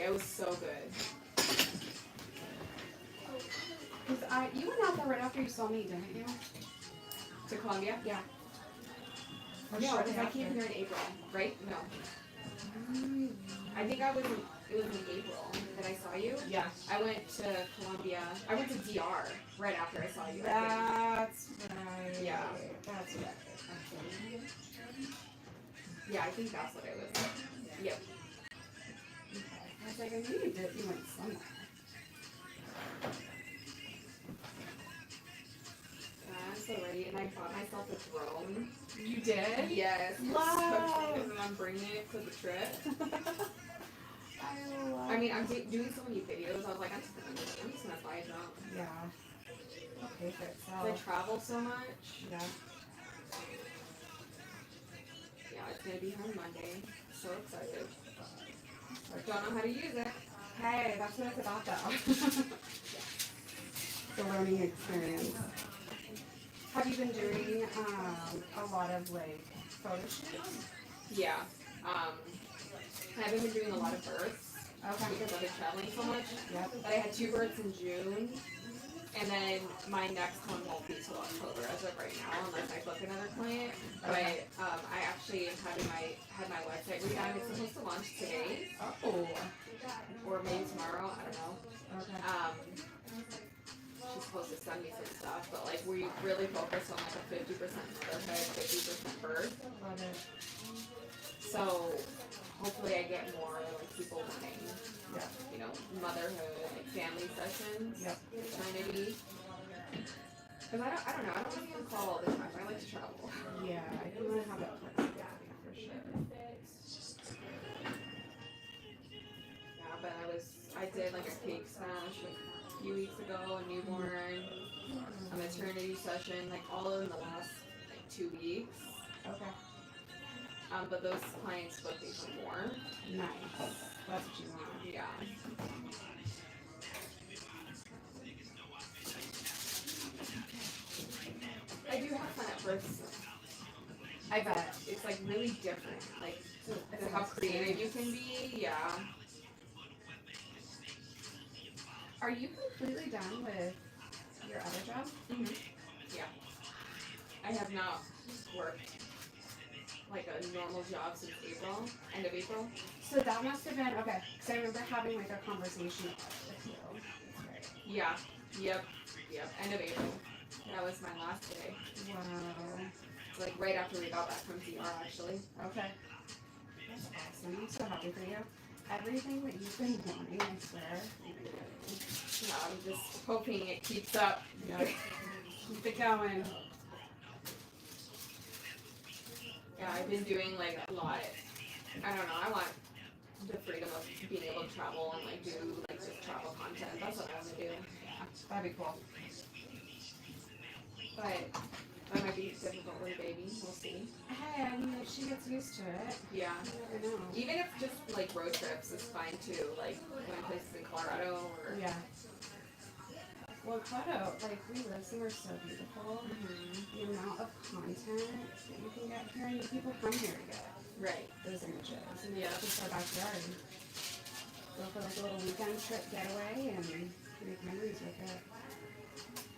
It was so good. Because you went out there right after you saw me, didn't you? To Columbia? Yeah. No, because I came here in April, right? No. I think it was in April that I saw you. Yeah. I went to Columbia. I went to DR right after I saw you. That's right. Yeah. That's right. Yeah, I think that's what it was. Yep. Okay. I was like, I knew you went somewhere. I'm so ready, and I bought myself a drone. You did? Yes. Wow. And then I'm bringing it to the trip. I love I mean, I'm doing so many videos. I was like, I'm just gonna buy a drone. Yeah. Okay, for itself. I travel so much. Yeah. Yeah, it's gonna be here on Monday. So excited. I don't know how to use it. Hey, that's what it's about though. The learning experience. Have you been doing a lot of like photo shoots? Yeah. I haven't been doing a lot of births. Okay. Because I've been traveling so much. Yep. But I had 2 births in June. And then my next one won't be till October as of right now, unless I book another client. Okay. But I actually am had my website redone. It's supposed to launch today. Oh. Or maybe tomorrow. I don't know. Okay. She's supposed to send me some stuff, but like we really focus on like a 50% motherhood, 50% birth. Love it. So hopefully I get more like people wanting, Yeah. you know, motherhood, like family sessions, Yep. maternity. Because I don't know, I don't want to be on call all the time. I like to travel. Yeah, you want to have that flexibility for sure. Yeah, but I did like a cake smash a few weeks ago, a newborn, a maternity session, like all in the last like 2 weeks. Okay. But those clients booked me for more. Nice. That's what you want. Yeah. I do have fun at first. I bet. It's like really different. Like It's how creative you can be. Yeah. Are you completely done with your other job? Mhm. Yeah. I have not worked like a normal job since April, end of April. So that must have been, okay, because I remember having like a conversation with you. Yeah. Yep. End of April. That was my last day. Wow. It's like right after we got back from DR, actually. Okay. That's awesome. I'm so happy for you. Everything that you've been wanting, I swear. Yeah, I'm just hoping it keeps up. Yeah. Keep it going. Yeah, I've been doing like a lot. I don't know. I want the freedom of being able to travel and like do like just travel content. That's what I want to do. Yeah, that'd be cool. But that might be difficult with a baby. We'll see. Hey, I mean, if she gets used to it, Yeah. you never know. Even if just like road trips is fine too. Like going places in Colorado or. Yeah. Well, Colorado, like, we live somewhere so beautiful. Mm-hmm. The amount of content that you can get here, and the people come here to get Right. those images. And Yeah. it's just our backyard. Go for like a little weekend trip getaway and make memories with it.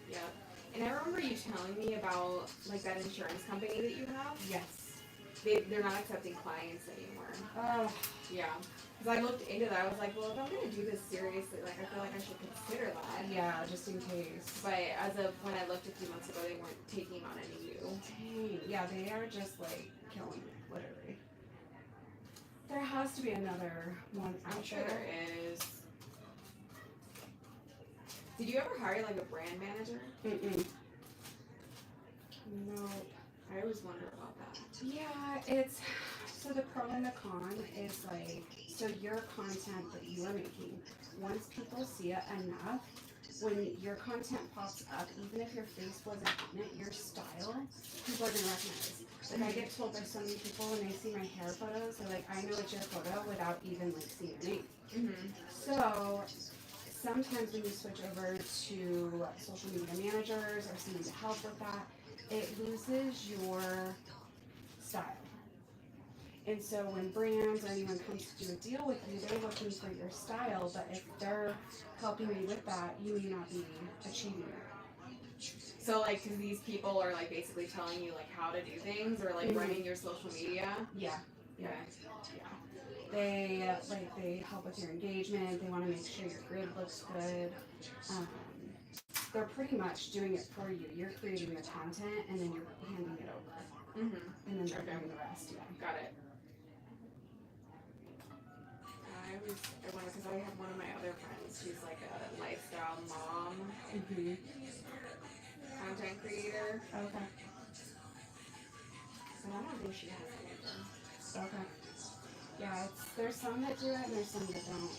Yeah. And I remember you telling me about like that insurance company that you have. Yes. They're not accepting clients anymore. Oh, Yeah. Because I looked into that. I was like, well, if I'm going to do this seriously, like, I feel like I should consider that. yeah, just in case. But as of when I looked a few months ago, they weren't taking on any new. Dang. Yeah, they are just like killing it, literally. There has to be another one. I'm sure there is. Did you ever hire like a brand manager? Mm-mm. No. I always wonder about that. Yeah, it's so the pro and the con is like, so your content that you are making, once people see it enough, when your content pops up, even if your face wasn't on it, your style, people are gonna recognize. Like I get told by so many people when they see my hair photos, they're like, I know it's your photo without even like seeing your name. Mm-hmm. So sometimes when you switch over to social media managers or someone to help with that, it loses your style. And so when brands or anyone comes to do a deal with you, they're looking for your style, but if they're helping you with that, you may not be achieving it. So like, cause these people are like basically telling you like how to do things or like running your social media. Yeah. Yeah. They help with your engagement. They want to make sure your grid looks good. They're pretty much doing it for you. You're creating the content and then you're handing it over. Mhm. And then they're doing the rest. Yeah. Got it. I want because I have one of my other friends. She's like a lifestyle mom, content creator. Okay. And I don't think she has anything. Okay. Yeah, there's some that do it and there's some that don't.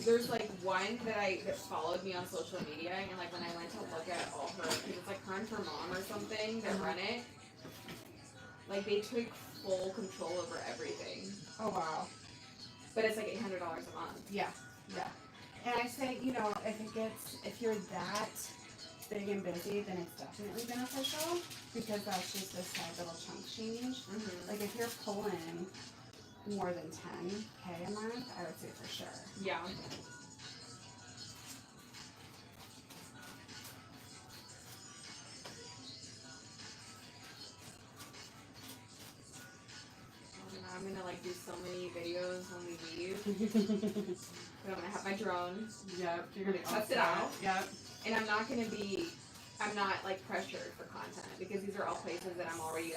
There's like one that followed me on social media, and like when I went to look at all her, because it's like her and her mom or something that run it, like they took full control over everything. Oh wow. But it's like $800 a month. Yeah. And I say, if you're that big and busy, then it's definitely beneficial because that's just a side little chunk change. Like if you're pulling more than 10K a month, I would say for sure. Yeah. I'm gonna like do so many videos when we leave. But I'm gonna have my drone. Yep. You're gonna test it out. Yep. And I'm not like pressured for content because these are all places that I've already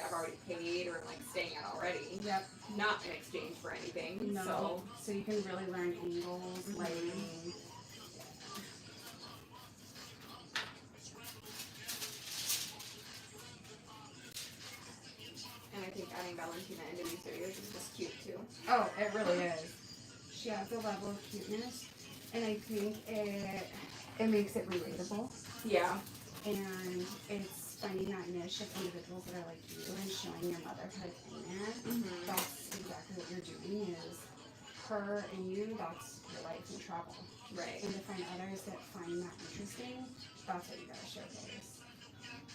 paid or like staying at already. Yep. Not in exchange for anything. No. So you can really learn angles, lighting. And I think adding Valentina into these videos is just cute too. Oh, it really is. She has a level of cuteness, and I think it makes it relatable. Yeah. And it's finding that niche of individuals that are like you and showing your motherhood in it. That's exactly what you're doing is her and you, that's your life and travel. Right. And to find others that find that interesting, that's what you gotta showcase.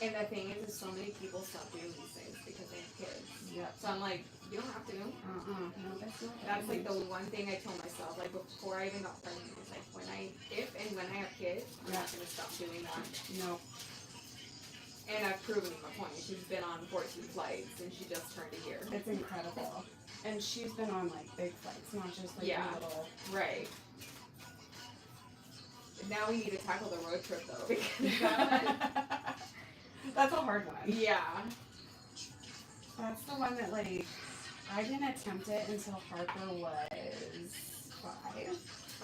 And the thing is so many people stop doing these things because they have kids. Yep. So I'm like, you don't have to. No, that's not. That's like the one thing I told myself, like before I even got pregnant, was like if and when I have kids, I'm not gonna stop doing that. No. And I've proven my point. She's been on 14 flights and she just turned a year. It's incredible. And she's been on like big flights, not just like little. Right. Now we need to tackle the road trip though because that's a hard one. Yeah. That's the one that like I didn't attempt it until Harper was 5.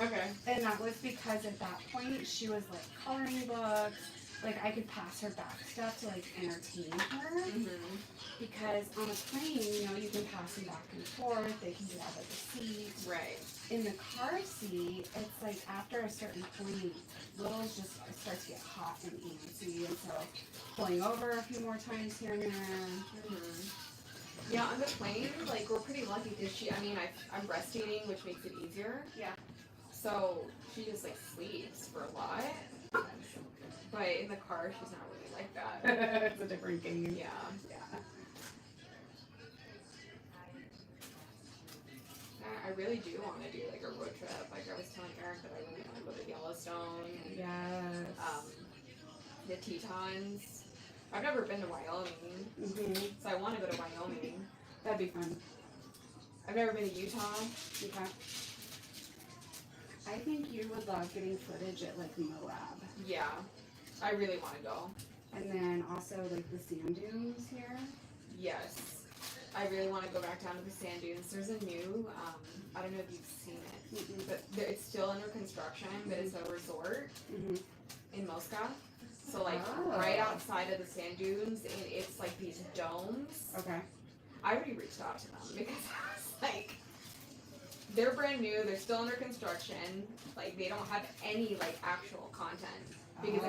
Okay. And that was because at that point she was like coloring books. Like I could pass her back stuff to like entertain her. Because on a plane, you can pass them back and forth. They can get out of the seat. Right. In the car seat, it's like after a certain point, littles just start to get hot and antsy, and so pulling over a few more times here and there. Yeah, on the plane, like we're pretty lucky because I'm breastfeeding, which makes it easier. Yeah. So she just like sleeps for a lot. But in the car, she's not really like that. It's a different game. Yeah. I really do want to do like a road trip. Like I was telling Eric that I really want to go to Yellowstone. Yes. The Tetons. I've never been to Wyoming, so I want to go to Wyoming. That'd be fun. I've never been to Utah. Okay. I think you would love getting footage at like Moab. Yeah, I really want to go. And then also like the sand dunes here. Yes. I really want to go back down to the sand dunes. There's a new, I don't know if you've seen it, but it's still under construction, but it's a resort in Mosca. So like right outside of the sand dunes, and it's like these domes. Okay. I already reached out to them because I was like, they're brand new, they're still under construction, like they don't have any like actual content because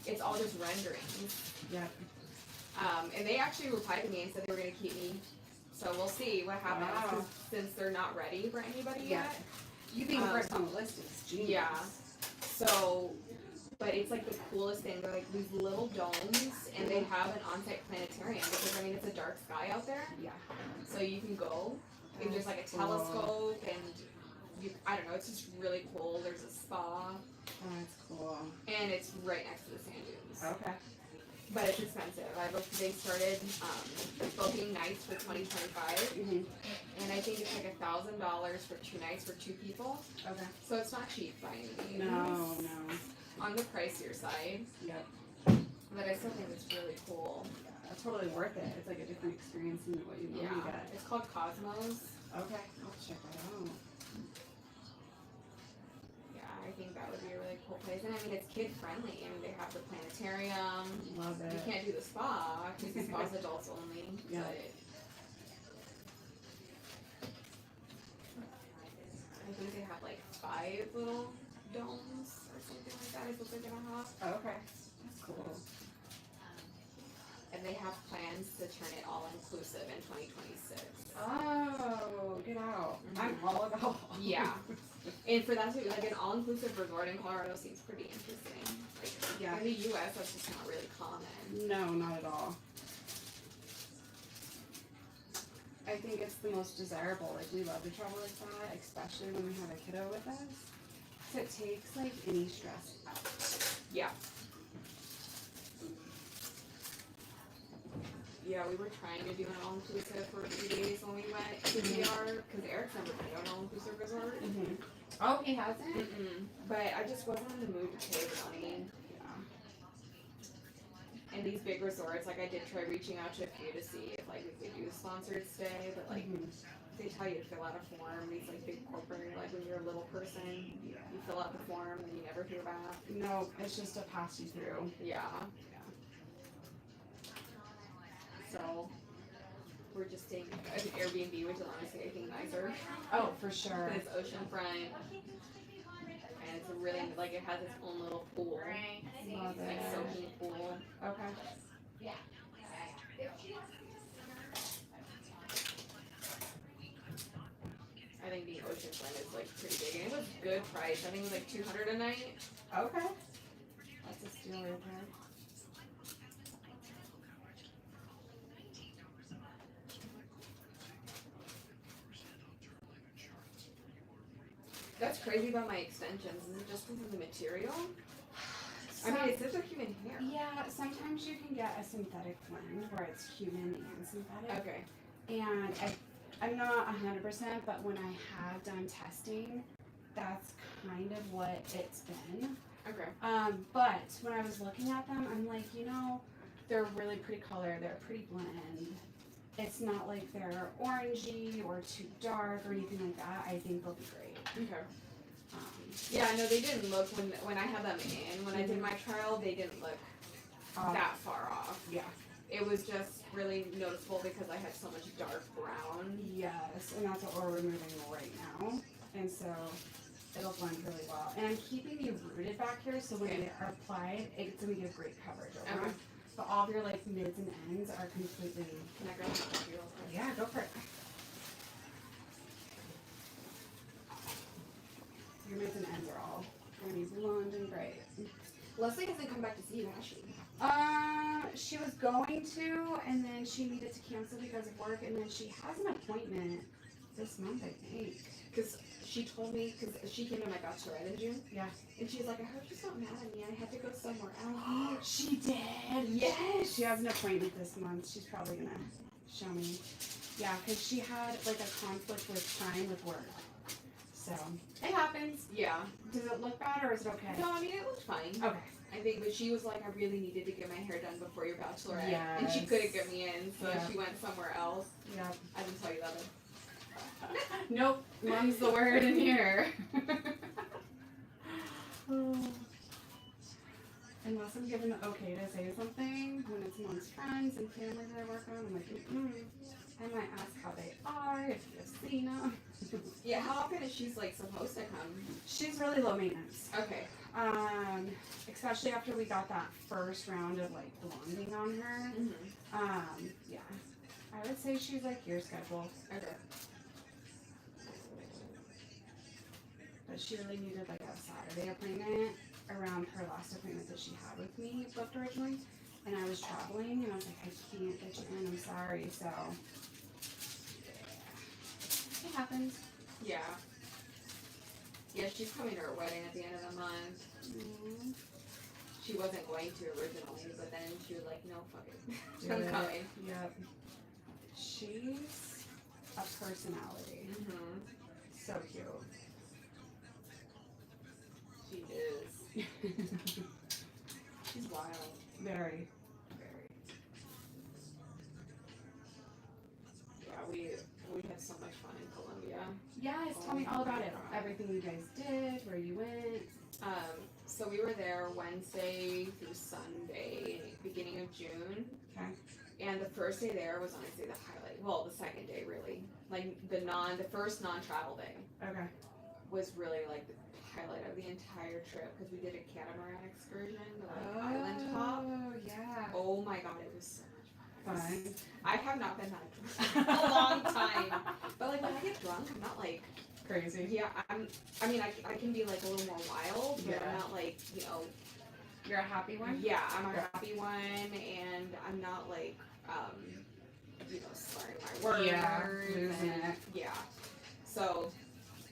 it's all just renderings. Yeah. And they actually replied to me and said they were going to keep me. So we'll see what happens since they're not ready for anybody yet. You being first on the list is genius. Yeah. So but it's like the coolest thing. They're like these little domes, and they have an on-site planetarium because I mean it's a dark sky out there. Yeah. So you can go. And there's like a telescope, and I don't know. It's just really cool. There's a spa. Oh, that's cool. And it's right next to the sand dunes. Okay. But it's expensive. They started booking nights for 2025, and I think it's like $1,000 for 2 nights for 2 people. Okay. So it's not cheap by any means. No. On the pricier side. Yep. But I still think it's really cool. Yeah, totally worth it. It's like a different experience than what you normally get. It's called Cosmos. Okay, I'll check that out. Yeah, I think that would be a really cool place. And I mean, it's kid friendly. I mean, they have the planetarium. Love it. You can't do the spa because the spa's adults only. Yeah. But I think they have like 5 little domes or something like that. Is what they're gonna have. Oh, okay. That's cool. And they have plans to turn it all inclusive in 2026. Oh, get out. I'm all about Yeah. And for that to be like an all-inclusive resort in Colorado seems pretty interesting. Like, Yeah. in the U.S., that's just not really common. No, not at all. I think it's the most desirable. Like, we love to travel like that, especially when we have a kiddo with us. So it takes, like, any stress out. Yeah. Yeah, we were trying to do an all-inclusive for a few days when we went to DR, because Eric's never been to an all-inclusive resort. Oh, he hasn't? But I just wasn't in the mood to pay the money. Yeah. And these big resorts, like I did try reaching out to a few to see if like we could do a sponsored stay, but like they tell you to fill out a form. These like big corporate, like when you're a little person, you fill out the form and you never hear back. No, it's just to pass you through. Yeah. So we're just staying at an Airbnb, which is honestly I think nicer. Oh, for sure. It's oceanfront, and it's a really like it has its own little pool, Love like it. soaking pool. Okay. I think the oceanfront is like pretty big, and it was good price. I think it was like $200 a night. Okay. That's a steal right there. That's crazy about my extensions. Is it just because of the material? I mean, it's just human hair. Yeah, sometimes you can get a synthetic blend where it's human and synthetic. Okay. And I'm not 100%, but when I have done testing, that's kind of what it's been. Okay. But when I was looking at them, I'm like, you know, they're really pretty color. They're a pretty blend. It's not like they're orangey or too dark or anything like that. I think they'll be great. Okay. Yeah, no, they didn't look when I had them in. When I did my trial, they didn't look that far off. Yeah. It was just really noticeable because I had so much dark brown. Yes, and that's what we're removing right now. And so it'll blend really well. And I'm keeping you rooted back here so when they are applied, it's going to give great coverage over. Okay. But all of your like mids and ends are completely... Can I grab that real quick? Yeah, go for it. Your mids and ends are all going to be blonde and bright. Leslie hasn't come back to see you, has she? She was going to, and then she needed to cancel because of work, and then she has an appointment this month, I think. Because she told me, because she came to my bachelorette in June. Yeah. And she was like, I heard you so mad at me. I had to go somewhere else. She did. Yes. She has an appointment this month. She's probably going to show me. Yeah, because she had like a conflict with time with work. So, it happens. Yeah. Does it look bad or is it okay? No, I mean, it looked fine. Okay. I think, but she was like, I really needed to get my hair done before your bachelorette. Yes. And she couldn't get me in, so Yeah. she went somewhere else. Yeah. I didn't tell you that. Nope. Mom's the word in here. Unless I'm given the okay to say something when it's amongst friends and families I work on, I'm like, I might ask how they are, if you've seen them. Yeah, how often is she like supposed to come? She's really low maintenance. Okay. Especially after we got that first round of like blonding on her. Yeah. I would say she's like your schedule. Okay. But she really needed like a Saturday appointment. around her last appointment that she had with me booked originally, and I was traveling, and I was like, I can't get you in, I'm sorry, so it happens. Yeah. Yeah, she's coming to her wedding at the end of the month. Mm-hmm. She wasn't going to originally, but then she was like, no, fuck it. Do I'm it. coming. Yep. She's a personality. Mm-hmm. So cute. She is. She's wild. Very. Very. Yeah, we had so much fun in Colombia. Yes, tell me all about it. Everything you guys did, where you went. So we were there Wednesday through Sunday, beginning of June. Okay. And the first day there was honestly the highlight. Well, the second day really. Like the first non-travel day Okay. was really like the highlight of the entire trip because we did a catamaran excursion, the like island hop. Oh, yeah. Oh my god, it was so much fun. Fun. I have not been that drunk in a long time. But like when I get drunk, I'm not like Crazy. yeah. I can be like a little more wild, but I'm not like You're a happy one? yeah. I'm a happy one, and I'm not like slurring my words. Yeah, losing and, it. yeah. So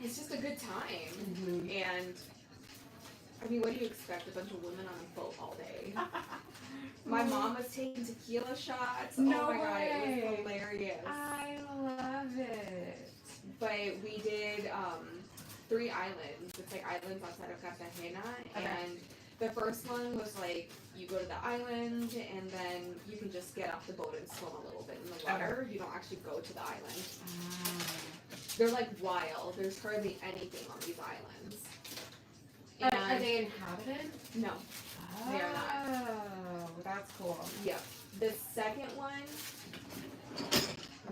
it's just a good time, Mm-hmm. and I mean, what do you expect? A bunch of women on a boat all day. My mom was taking tequila shots. No Oh my god, it way. was hilarious. I love it. But we did 3 islands. It's like islands outside of Cartagena, Okay. and the first one was like you go to the island and then you can just get off the boat and swim a little bit in the water. You don't actually go to the island. They're like wild. There's hardly anything on these islands. Are they inhabited? No. They are not. Oh, that's cool. Yep. The second one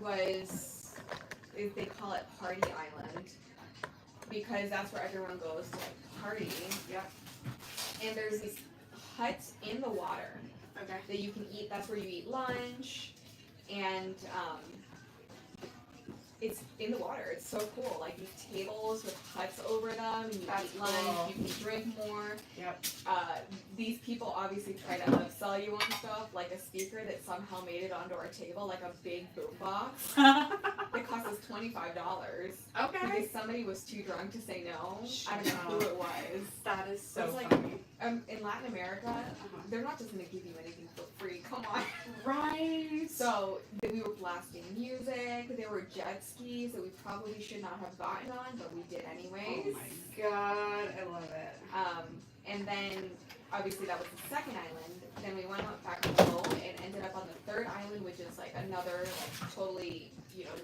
was, they call it Party Island because that's where everyone goes to like party. Yep. And there's these huts in the water Okay. that you can eat. That's where you eat lunch, and it's in the water. It's so cool. Like these tables with huts over them, and you That's eat lunch. cool. You can drink more. Yep. These people obviously try to upsell you on stuff, like a speaker that somehow made it onto our table, like a big boom box. It cost us $25 Okay. because somebody was too drunk to say no. I don't know who it was. That is so It's like, funny. in Latin America, they're not just gonna give you anything for free. Come on. Right. So we were blasting music. There were jet skis that we probably should not have gotten on, but we did anyways. Oh my god, I love it. And then obviously that was the second island. Then we went out back on the boat and ended up on the third island, which is like another like totally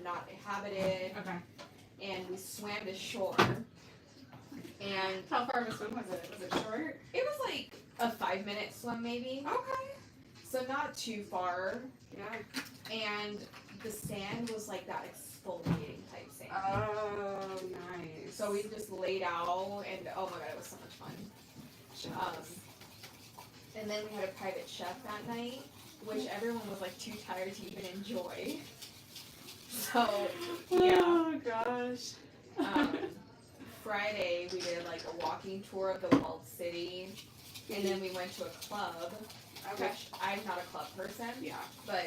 not inhabited. Okay. And we swam to shore. And How far of a swim was it? Was it short? it was like a 5-minute swim maybe. Okay. So not too far. Yeah. And the sand was like that exfoliating type sand. Oh, nice. So we just laid out, and oh my god, it was so much fun. And then we had a private chef that night, which everyone was like too tired to even enjoy. So yeah. Oh gosh. Friday we did like a walking tour of the walled city, and then we went to a club. Okay. Which I'm not a club person, Yeah. but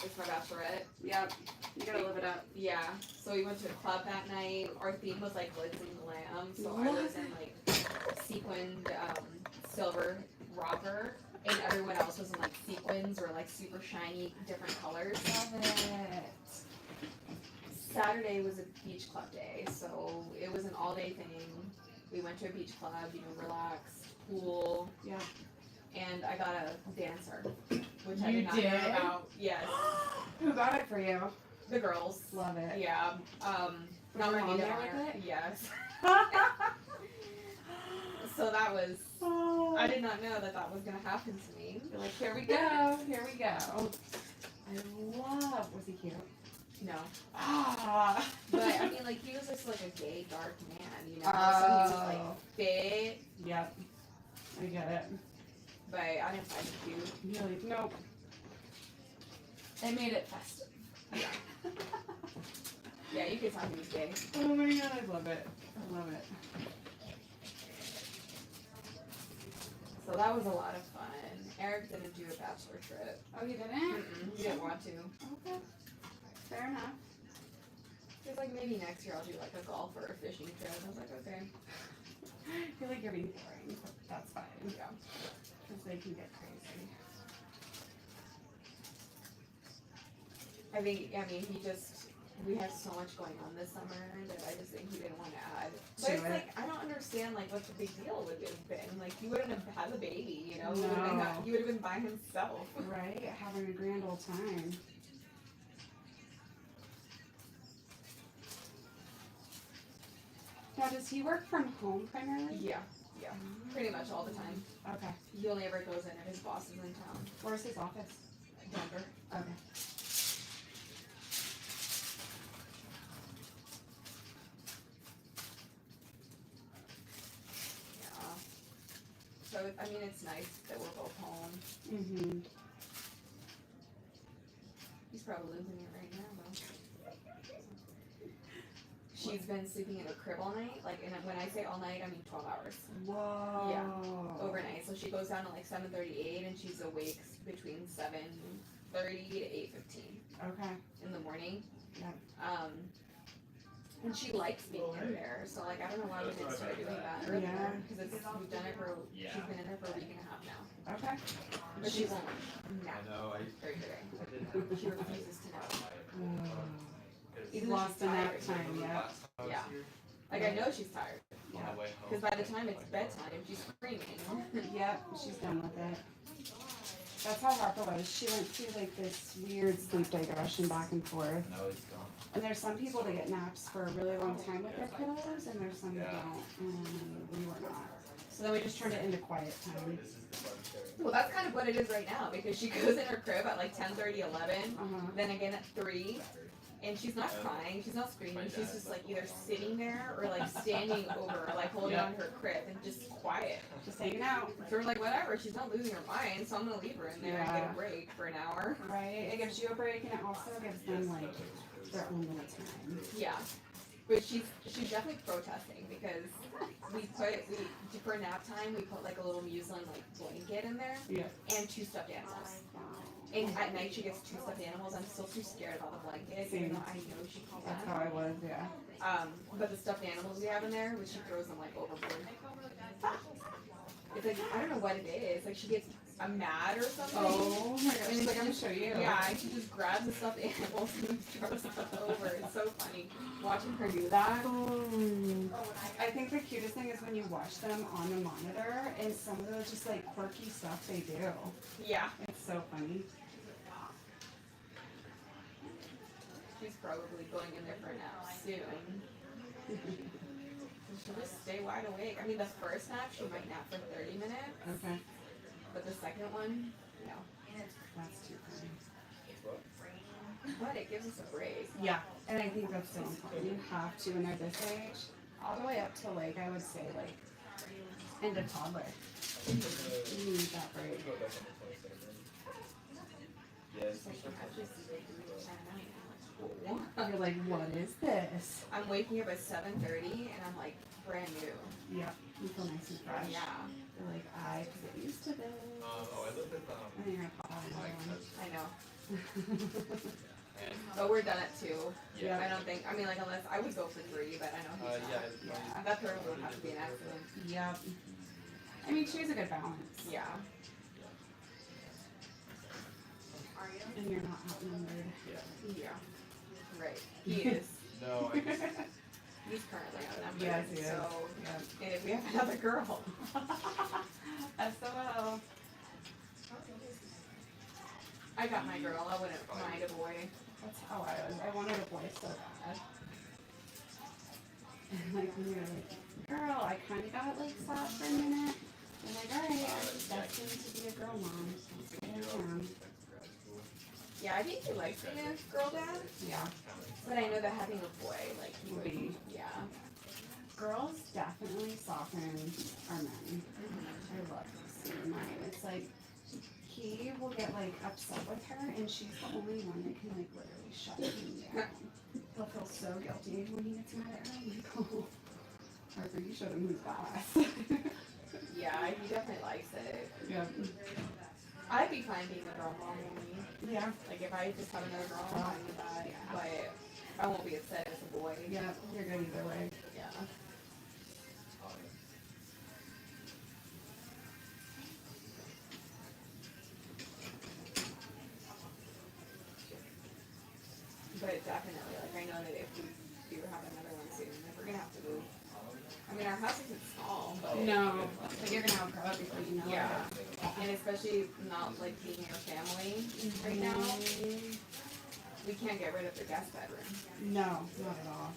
it's my bachelorette. Yep. You gotta live it up. Yeah, so we went to a club that night. Our theme was like glitz and glam, so I was in like sequined silver rocker, and everyone else was in like sequins or like super shiny different colors. Love it. Saturday was a beach club day, so it was an all-day thing. We went to a beach club, relax, pool. Yeah. And I got a dancer, which I You did not did? know about. Yes, Who got it for you? the girls. Love it. Yeah. Not your my mom maid of there with honor. it? Yes. So that was. I did not know that was gonna happen to me. You're like, here we go. Here we go. I love. Was he cute? No. Ah. But I mean, like he was just like a gay dark man, So he was like fit, Yep. I get it. but I didn't find him cute. You're like, nope. They made it festive. Yeah. Yeah, you could tell he was gay. Oh my god, I love it. I love it. So that was a lot of fun. Eric didn't do a bachelor trip. Oh, you didn't? He didn't want to. Okay. Fair enough. He's like, maybe next year I'll do like a golf or a fishing trip. I was like, okay. I feel like you're being boring, but that's fine. Yeah. Because they can get crazy. I mean, we have so much going on this summer that I just think he didn't want to add. But it's like, I don't understand, like, what the big deal would have been. Like, he wouldn't have had the baby, you know? No. He would have been by himself. Right? Having a grand old time. Now, does he work from home primarily? Yeah. Pretty much all the time. Okay. He only ever goes in if his boss is in town. Where's his office? Denver. Okay. Yeah. So, I mean, it's nice that we're both home. Mm-hmm. He's probably losing it right now, though. She's been sleeping in a crib all night. Like, and when I say all night, I mean 12 hours. Whoa. Yeah. Overnight. So she goes down at like 7:38 and she's awake between 7:30 to 8:15 Okay. in the morning. Yeah. And she likes being in there. So like, I don't know why we didn't start doing that earlier. Yeah. Because we've done it for, she's been in there for a week and a half now. Okay. But she won't nap know. during the day. She refuses to nap. You've Even though lost she's a nap tired. time, yeah. Yeah. Like, I know she's tired. Yeah. Because by the time it's bedtime, she's screaming. Yep, she's done with it. That's how Harper was. She went through like this weird sleep digression back and forth. No, it's gone. And there's some people that get naps for a really long time with their kiddos, and there's some that don't. And we were not. So then we just turned it into quiet time. This is the fun cherry. Well, that's kind of what it is right now because she goes in her crib at like 10:30, 11, then again at 3, and she's not crying, she's not screaming, she's just like either sitting there or like standing over, like holding on to her crib and just quiet. Just hanging out. So we're like, whatever, she's not losing her mind, so I'm gonna leave her in there and get a break for an hour. Right? It gives you a break, and it also gives them like their own little time. Yeah. But she's definitely protesting because for nap time we put like a little muslin like blanket in there and 2 stuffed animals. And at night she gets 2 stuffed animals. I'm still too scared about the blanket, even though I know she can. That's how I was, yeah. But the stuffed animals we have in there, which she throws them like overboard. It's like, I don't know what it is. Like she gets mad or something. Oh my gosh, And like I'm gonna show you. Yeah, and she just grabs the stuffed animals and throws them over. It's so funny watching her do that. I think the cutest thing is when you watch them on the monitor and some of those just like quirky stuff they do. Yeah. It's so funny. She's probably going in there for a nap soon. She'll just stay wide awake. I mean, the first nap, she might nap for 30 minutes. Okay. But the second one, no. That's too funny. But it gives us a break. Yeah. And I think that's so important. You have to when they're this age. All the way up to like, I would say like, into toddler. You need that break. Yes. You're like, what is this? I'm waking up at 7:30 and I'm like brand new. Yep. You feel nice and fresh. Yeah. You're like, I can get used to this. Oh, I looked at And then you're gonna pop out another one. I know. and But we're done at 2. Yeah. I don't think, I mean, like, unless I would go for 3, but I know he's not. Yeah. That third one would have to be an accident. Yep. I mean, choose a good balance. Yeah. And you're not outnumbered. Yeah. Right. He is. No, I just, He's currently outnumbered. Yes, he is. So, Yep. and if we have another girl. SOL. I got my girl. I wouldn't mind a boy. That's how I was. I wanted a boy so bad. And like when you're like, girl, I kind of got like sad for a minute. I'm like, all right, I'm destined to be a girl mom. So here I am. Yeah, I think he likes being a girl dad. Yeah. But I know that having a boy, like, he would Be. Yeah. Girls definitely soften our men. I love seeing mine. It's like he will get like upset with her, and she's the only one that can like literally shut him down. He'll feel so guilty when he gets mad at her. I'm like, oh, Harper, you showed him who's boss. Yeah, he definitely likes it. Yeah. I'd be fine being a girl mom only. Yeah. Like if I just have another girl, I'm fine with that. Yeah. But I won't be upset if it's a boy. Yeah. You're good either way. Yeah. But definitely, like I know that if we do have another one soon, like we're gonna have to move. I mean, our house isn't small, but No, but you're gonna outgrow it before you know yeah, it. and especially not like being your family right now, we can't get rid of the guest bedroom. No, not at all.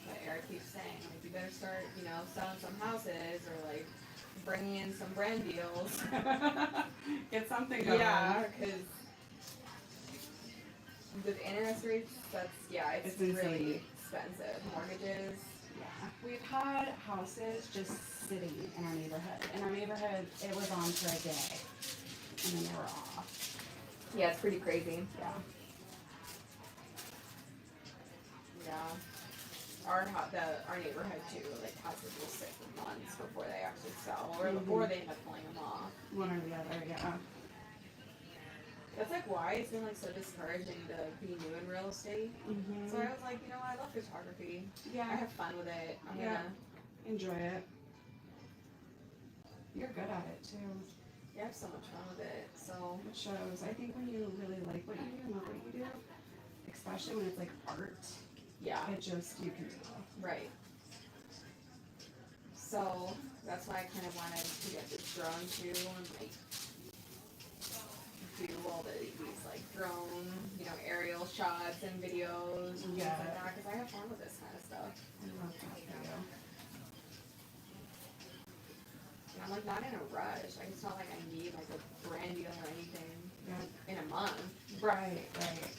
But Eric keeps saying, like, you better start, you know, selling some houses or like bringing in some brand deals. Get something going. Yeah, because with interest rates, it's It's really insane. expensive. Mortgages. Yeah. We've had houses just sitting in our neighborhood. In our neighborhood, it was on for a day, and then they were off. Yeah, it's pretty crazy. Yeah. Yeah. Our neighborhood too, like houses will sit for months before they actually sell, or before they end up pulling them off. One or the other. Yeah. That's like why it's been like so discouraging to be new in real estate. So I was like, you know what, I love photography. I Yeah. have fun with it. I'm Yeah. gonna Enjoy it. You're good at it too. I have so much fun with it. So It shows. I think when you really like what you do and love what you do, especially when it's like art, yeah, it just, you can tell. right. So that's why I kind of wanted to get this drone too and like do all these like drone, you know, aerial shots and videos and things Yeah. like that because I have fun with this kind of stuff. I love that for you. And I'm like not in a rush. Like it's not like I need like a brand deal or anything Yeah. in a month. Right, right.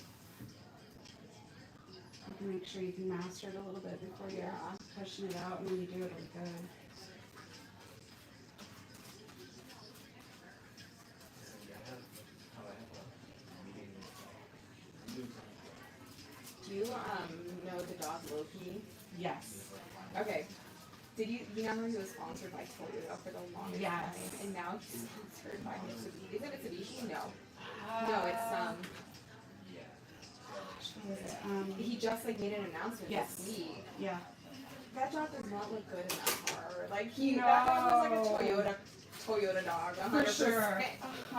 You can make sure you can master it a little bit before you're Yeah. pushing it out, and when you do, it'll be good. Do you know the dog Loki? Yes. Okay. Did you know he was sponsored by Toyota for the longest Yes. time, and now he's sponsored by Mitsubishi? Is it Mitsubishi? No. No, it's What is it? He just like made an announcement Yes. this week. Yeah. That dog does not look good in that car. Like that dog was like a Toyota dog. 100%. For sure.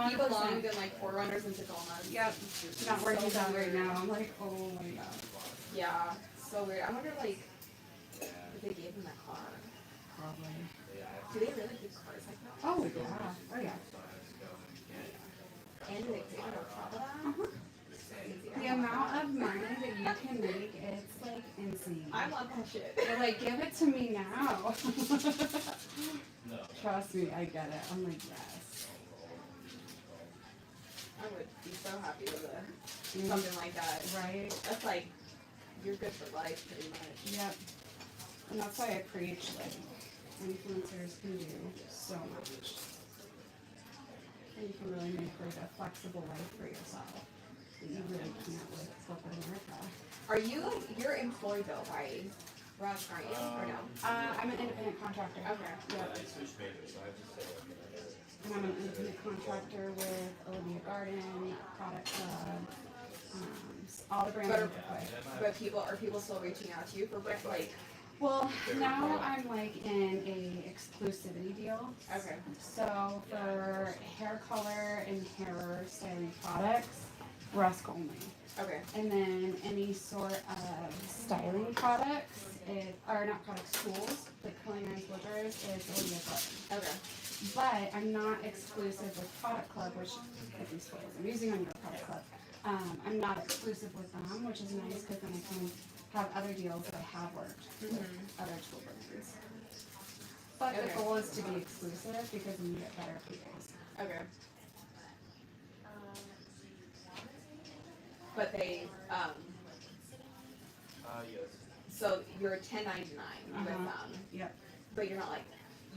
He belonged in like Forerunners and Tacomas. Yep. Not where So he's at right weird. now. I'm like, oh my god. Yeah, so weird. I wonder like if they gave him that car. Probably. Do they really do cars like that? Oh yeah. Oh yeah. And they take it on top of that? Uh-huh. The amount of money that you can make, it's like insane. I love that shit. They're like, give it to me now. Trust me, I get it. I'm like, yes. I would be so happy with something like that. Right? That's like, you're good for life pretty much. Yep. And that's why I preach, like, influencers can do so much. And you can really make like a flexible life for yourself that you really can't with corporate America. Are you, you're employed though by Russ, aren't you? Or no? I'm an independent contractor. Okay. Yep. And I'm an independent contractor with Olivia Garden, Product Club, all the brands I work with. But are people still reaching out to you for like, Well, now I'm like in a exclusivity deal. okay. So for hair color and hair styling products, Rusk only. Okay. And then any sort of styling products, or not products, tools, like culinary slippers, is Olivia Garden. Okay. But I'm not exclusive with Product Club, which if these toys I'm using on your Product Club. I'm not exclusive with them, which is nice because then I can have other deals that I have worked with other tool brands. But the Okay. goal is to be exclusive because then you get better deals. Okay. But they, Yes. so you're 1099 with Uh-huh. them, Yep. but you're not like,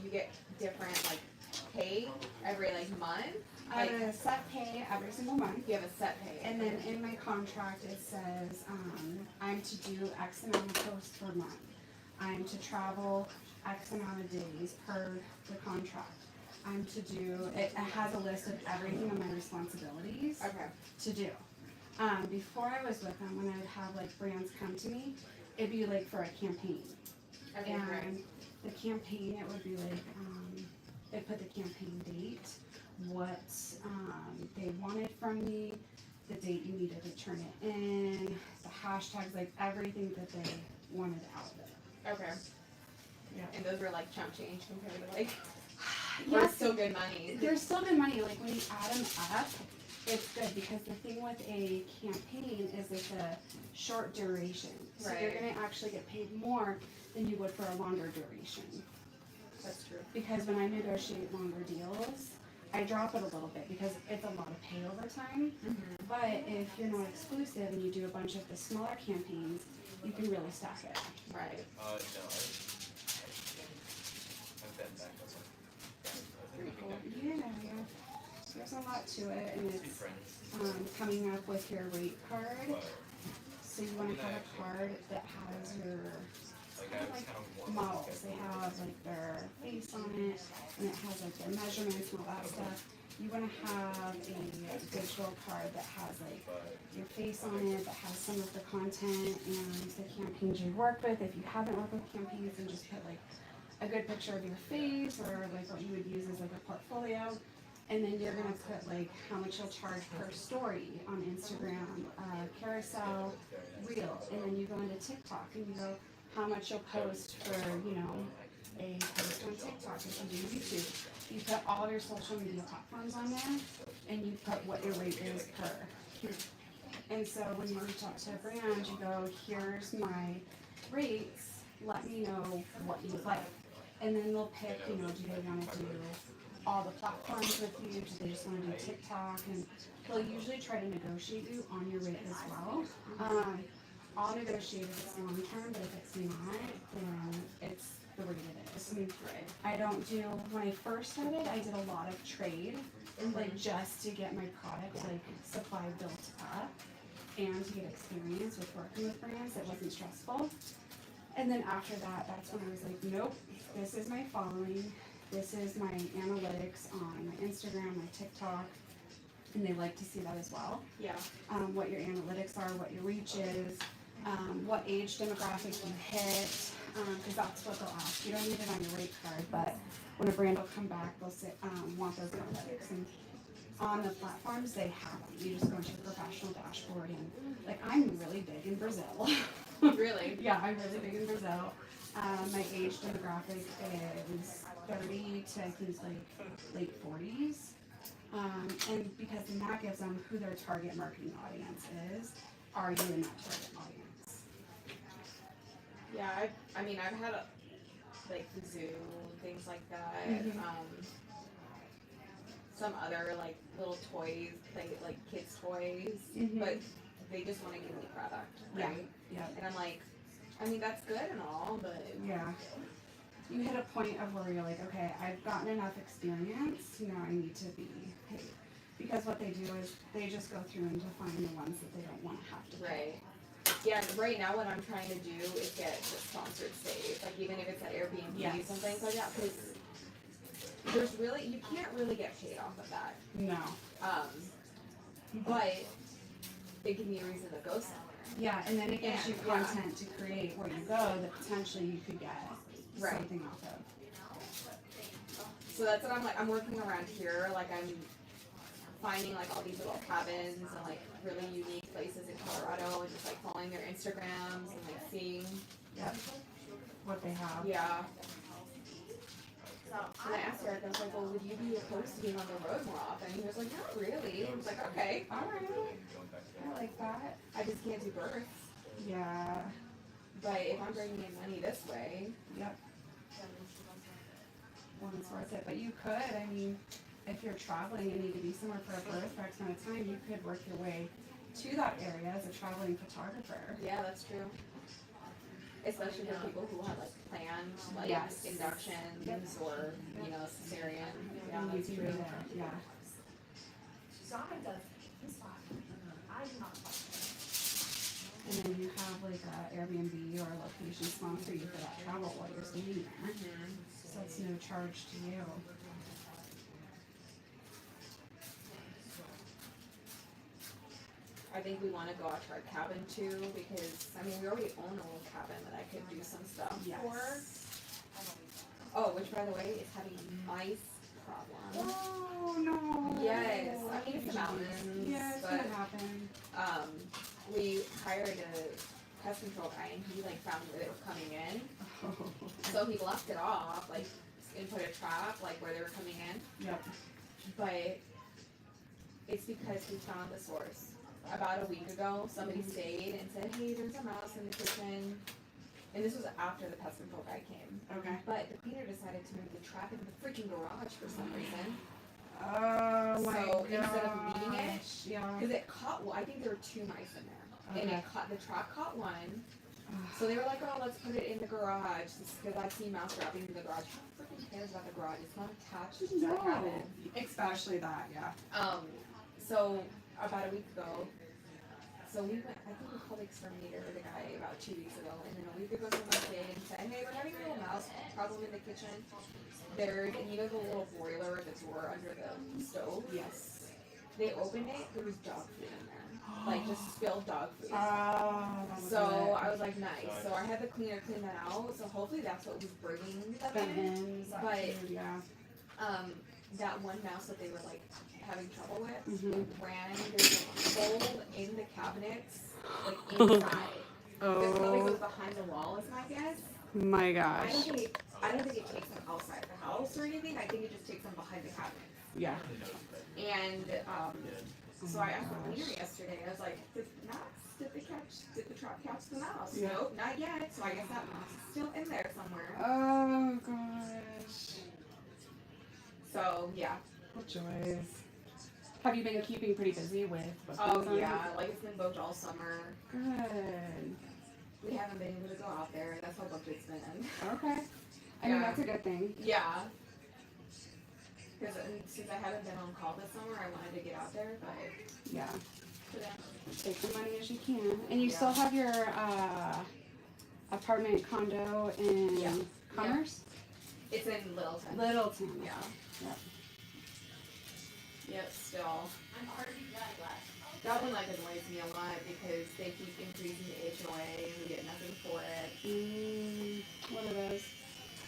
you get different like pay every like month? I have a set pay every single month. You have a set pay. And then in my contract it says I'm to do X amount of posts per month. I'm to travel X amount of days per the contract. I'm to do, it has a list of everything of my responsibilities Okay. to do. Before I was with them, when I would have like brands come to me, it'd be like for a campaign. Okay, And great. the campaign, it would be like, it put the campaign date, what they wanted from me, the date you needed to turn it in, the hashtags, like everything that they wanted out of it. Okay. Yeah. And those were like chump change compared to like, Yes, or still good money. there's still good money. Like when you add them up, it's good because the thing with a campaign is it's a short duration. So you're Right. gonna actually get paid more than you would for a longer duration. That's true. Because when I negotiate longer deals, I drop it a little bit because it's a lot of pay over time. Mm-hmm. But if you're not exclusive and you do a bunch of the smaller campaigns, you can really stack it. Right. No, I've been back. That's like, Pretty cool. Yeah. There's a lot to it, and be it's friends, coming up with your rate card. but So you want to have a card that has your like I was like kind of models. They have like their face on it, and it has like their measurements and all that stuff. You want to have a digital card that has like your face on it, that has some of the content and the campaigns you work with. If you haven't worked with campaigns, then just put like a good picture of your face or like what you would use as like a portfolio. And then you're gonna put like how much you'll charge per story on Instagram, carousel, reel, and then you go into TikTok and you go how much you'll post for, you know, a post on TikTok if you do YouTube. You put all of your social media platforms on there and you put what your rate is per. And so when you reach out to a brand, you go, here's my rates, let me know what you would like. And then they'll pick, you know, do they wanna do all the platforms with you, do they just wanna do TikTok? And they'll usually try to negotiate you on your rate as well. I'll negotiate if it's long term, but if it's not, then it's the rate it is. I don't do, when I first started, I did a lot of trade, like just to get my product like supply built up and to get experience with working with brands that wasn't stressful. And then after that, that's when I was like, nope, this is my following, this is my analytics on my Instagram, my TikTok, and they like to see that as well. Yeah. What your analytics are, what your reach is, what age demographic you hit, because that's what they'll ask. You don't need it on your rate card, but when a brand will come back, they'll say, want those analytics. And on the platforms, they have them. You just go into your professional dashboard and, like, I'm really big in Brazil. Really? Yeah, I'm really big in Brazil. My age demographic is 30 to I think like late 40s. And because then that gives them who their target marketing audience is. Are you in that target audience? Yeah, I mean, I've had like Zoom, things like that. Mhm. Some other like little toys, like kids' toys, Mhm. but they just want to give me product, Yeah. right? Yeah. And I'm like, I mean, that's good and all, but Yeah. You hit a point of where you're like, okay, I've gotten enough experience, now I need to be paid. Because what they do is they just go through and define the ones that they don't want to have to pay. right. Yeah, right now what I'm trying to do is get the sponsored stays, like even if it's at Airbnb Yes. and things like that, because there's really, you can't really get paid off of that. No. But it gives me a reason to go somewhere. Yeah, and then it gives you Yeah. content to create where you go that potentially you could get Right. something off of. So that's what I'm like, I'm working around here, like I'm finding like all these little cabins and like really unique places in Colorado and just like following their Instagrams and like seeing, Yep. What they have. yeah. And I asked Eric, I was like, well, would you be opposed to being on the road more often? He was like, not really. I was like, okay, Alright. I like that. I just can't do births. Yeah. But if I'm bringing in money this way, Yep. Well, it's worth it. But you could, I mean, if you're traveling and need to be somewhere for a birth for X amount of time, you could work your way to that area as a traveling photographer. yeah, that's true. especially for people who have like planned like Yes. inductions or cesarean. Yeah, You that's can true. do that, yeah. And then you have like a Airbnb or a location sponsor you for that travel while you're staying there. So it's no charge to you. I think we want to go out to our cabin too because I mean we already own a little cabin that I could do some stuff for. Oh, which by the way is having ice problems. Oh no. Yes, I mean it's the mountains. Yeah, it's but gonna happen. we hired a pest control guy and he like found where they were coming in. So he blocked it off, like and put a trap like where they were coming in. Yep. But it's because we found the source. About a week ago, somebody stayed and said, "Hey, there's a mouse in the kitchen." And this was after the pest control guy came. Okay. But the cleaner decided to move the trap in the freaking garage for some reason. Oh my So gosh. instead of leaving it, Yeah. because it caught, well, I think there were 2 mice in there. And Okay. it caught, the trap caught one. So they were like, "Oh, let's put it in the garage." Because I've seen mouse trapping in the garage. Who freaking cares about the garage? It's not attached to the No. cabin. Especially that, yeah. So about a week ago, so we went, I think we called the exterminator, the guy, about 2 weeks ago, and then a week ago someone stayed and said, "Hey, we're having a little mouse problem in the kitchen. There's, and you know the little boiler, the drawer under the stove? Yes. They opened it, there was dog food in there. Like just spilled dog food. So I was like, nice. So I had the cleaner clean that out, so hopefully that's what was bringing them in. But yeah. That one mouse that they were like having trouble with Mm-hmm. ran. There's a hole in the cabinets, like inside. It probably goes behind the wall, is my guess. My I gosh. don't think it takes them outside the house or anything. I think it just takes them behind the cabinet. Yeah. And so I asked the cleaner yesterday. I was like, "Did the trap catch the mouse?" Yeah. Nope, not yet. So I guess that mouse is still in there somewhere. Oh gosh. So yeah. What joys. Have you been keeping pretty busy with Oh bookings on yeah, like it's been booked all summer. it? Good. We haven't been able to go out there. That's how booked it's been. Okay. I mean, Yeah. that's a good thing. Yeah. Because since I haven't been on call this summer, I wanted to get out there, but Yeah. yeah. Take the money as you can. And you still Yeah. have your apartment condo in Yeah. Commerce? It's in Littleton. Littleton. Yeah. Yep. Yep, still. That one like annoys me a lot because they keep increasing the HOA and we get nothing for it. What are those?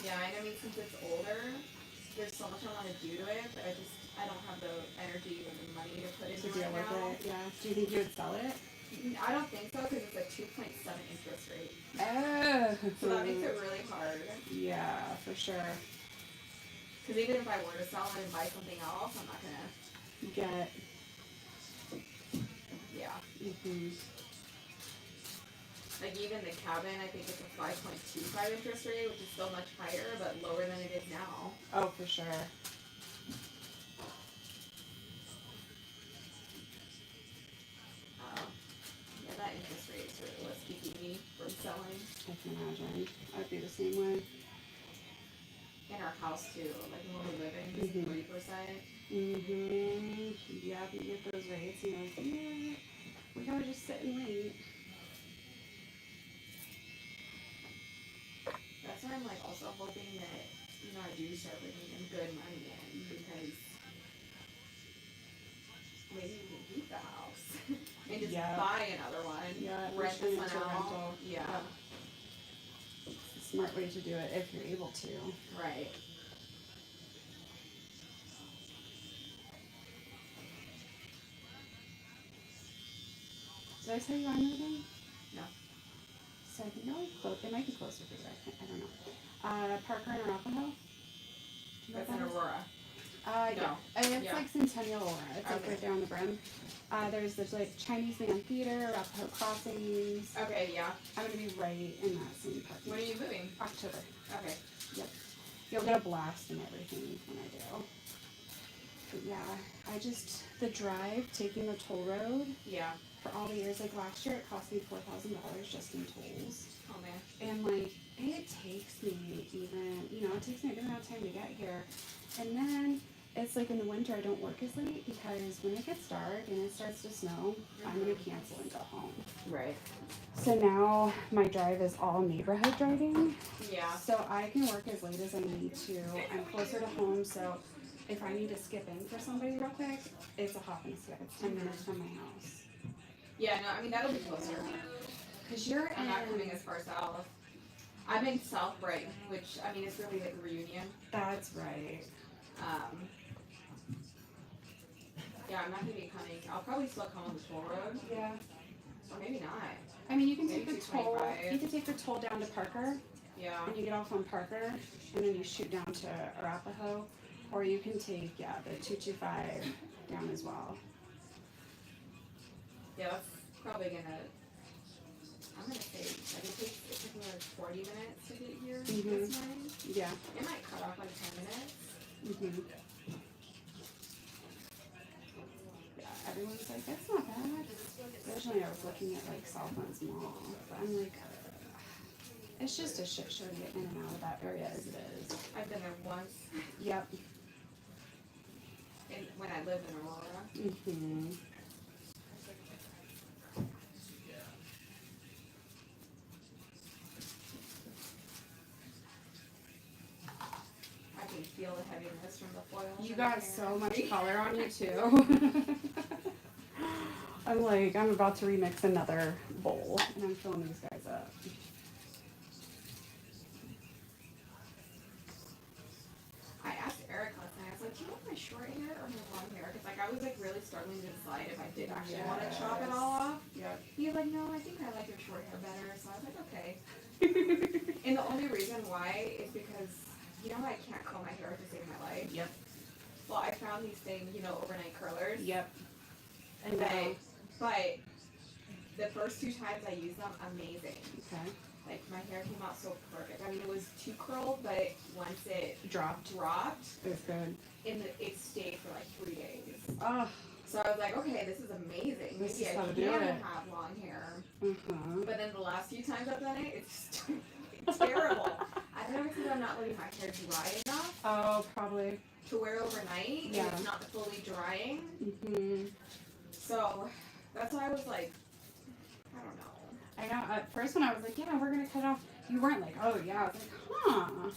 Yeah, and I mean since it's older, there's so much I want to do to it, but I don't have the energy and the money to put into To deal it with now. it, yeah. Do you think you would sell it? I don't think so because it's a 2.7 interest rate. Oh. So that makes it really hard. Yeah, for sure. Because even if I were to sell it and buy something else, I'm not gonna. Get. Yeah. Mm-hmm. Like even the cabin, I think it's a 5.25 interest rate, which is still much higher, but lower than it is now. Oh, for sure. Yeah, that interest rate is really what's keeping me from selling. I can imagine. I'd be the same way. In our house too, like when we live in, it's 3%. Mm-hmm. Yeah, if you get those rates, you know, yeah, we gotta just sit and wait. That's why I'm like also hoping that I do start bringing in good money in because maybe we can keep the house and just Yeah. buy another one. Yeah, rent turn this it one into a out. rental. Yeah. It's a smart way to do it if you're able to. Right. Did I say you are moving? No. So I think it might be closer for you. I don't know. Parker and Arapahoe? That's in Aurora. Yeah. No. It's Yeah. like Centennial Aurora. It's like Okay. right there on the brim. There's like Chinese Man Theater, Arapahoe Crossings. Okay, yeah. I'm gonna be right in that same parking. When are you moving? October. Okay. You'll get a blast and everything when I do. But yeah, the drive, taking the toll road Yeah. for all the years, like last year it cost me $4,000 just in tolls. Oh man. And like, it takes me it takes me a good amount of time to get here. And then it's like in the winter I don't work as late because when it gets dark and it starts to snow, I'm gonna cancel and go home. Right. So now my drive is all neighborhood driving. Yeah. So I can work as late as I need to. I'm closer to home, so if I need to skip in for somebody real quick, it's a hop and a skip. It's 10 minutes from my house. Yeah, no, I mean that'll be closer. Cause you're I'm not coming as far south. I'm in South Brighton, which I mean it's really like a reunion. That's right. Yeah, I'm not gonna be coming. I'll probably still come on the toll road. Yeah. Or maybe not. I mean, you can Maybe take the toll. 225. You can take the toll down to Parker, Yeah. and you get off on Parker, and then you shoot down to Arapahoe, or you can take the 225 down as well. Yeah, that's probably gonna. I'm gonna say like it took me like 40 minutes to get here this morning. Yeah. It might cut off like 10 minutes. Mhm. Yeah. Everyone's like, that's not bad. Originally, I was looking at like Southlands Mall, but I'm like, it's just a shit show to get in and out of that area as it is. I've been there once. Yep. When I lived in Aurora. Mhm. I can feel the heaviness from the foil. You got so much color on you too. I'm like, I'm about to remix another bowl, and I'm filling these guys up. I asked Eric last night, I was like, do you want my short hair or my long hair? Because like I was like really struggling to decide if I did actually want to chop it all off. Yep. He was like, no, I think I like your short hair better. So I was like, okay. And the only reason why is because, you know, I can't curl my hair to save my life. Yep. Well, I found these things, you know, overnight curlers. Yep. And But the first 2 times I used them, amazing. okay. Like my hair came out so perfect. I mean, it was too curled, but once it Dropped. dropped, It's good. it stayed for like 3 days. Oh. So I was like, okay, this is amazing. This Maybe is I how to can do it. have long hair. Uh-huh. But then the last few times I've done it, it's just terrible. I don't know if it's because I'm not letting my hair dry enough Oh, probably. to wear overnight, Yeah. and it's not fully drying. Mhm. So that's why I was like, I don't know. I know. At first, when I was like, "Yeah, we're gonna cut off," you weren't like, "Oh yeah." I was like, "Huh."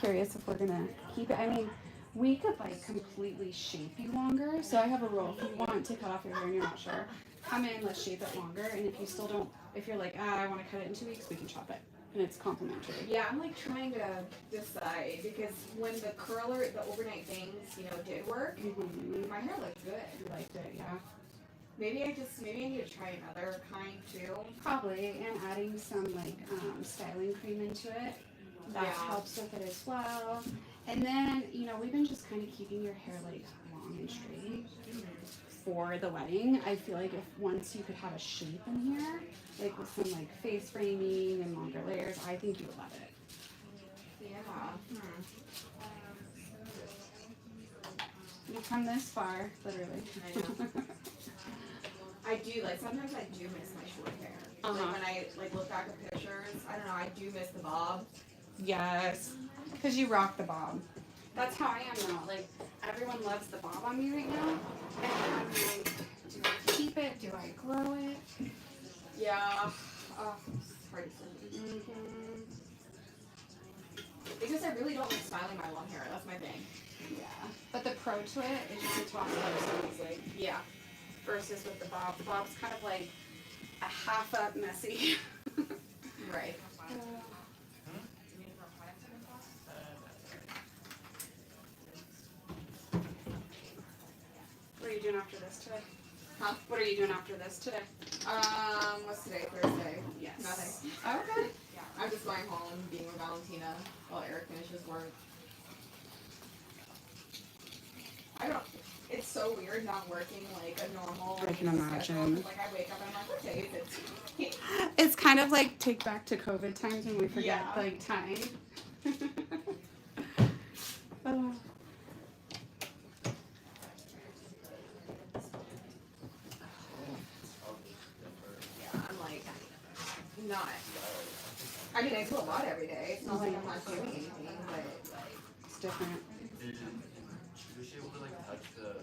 Curious if we're gonna keep it. I mean, we could like completely shape you longer. So I have a rule: if you want to cut off your hair and you're not sure, come in, let's shape it longer. And if you still don't, if you're like, I want to cut it in 2 weeks, we can chop it, and it's complimentary. Yeah, I'm like trying to decide because when the curler, the overnight things, you know, did work, Mm-hmm. my hair looked good. You liked it, yeah. Maybe I need to try another kind too. Probably, and adding some like styling cream into it. That Yeah. helps with it as well. And then, you know, we've been just kind of keeping your hair like long and straight for the wedding. I feel like if once you could have a shape in here, like with some like face framing and longer layers, I think you would love it. Yeah. You've come this far, literally. I know. I do like sometimes I do miss my short hair. Uh-huh. Like when I like look back at pictures, I don't know, I do miss the bob. Yes, because you rock the bob. That's how I am now. Like, everyone loves the bob on me right now. And I'm like, do I keep it? Do I grow it? Yeah. Oh, it's hard to say. Mm-hmm. Because I really don't like styling my long hair. That's my thing. Yeah. But the pro to it is you can toss it up so easily. Yeah. Versus with the bob. The bob's kind of like a half up messy. Right. What are you doing after this today? Huh? What are you doing after this today? What's today? Thursday. Yes. Nothing. Okay. Yeah. I'm just going home, being with Valentina while Eric finishes work. I don't. It's so weird not working like a normal. I can imagine. Schedule. Like I wake up and I'm like, what day is it? It's kind of like take back to COVID times when we forget Yeah. like time. Oh. not. I mean, I do a lot every day. It's not like I'm not doing anything, but like. It's different. Was she able to like touch the?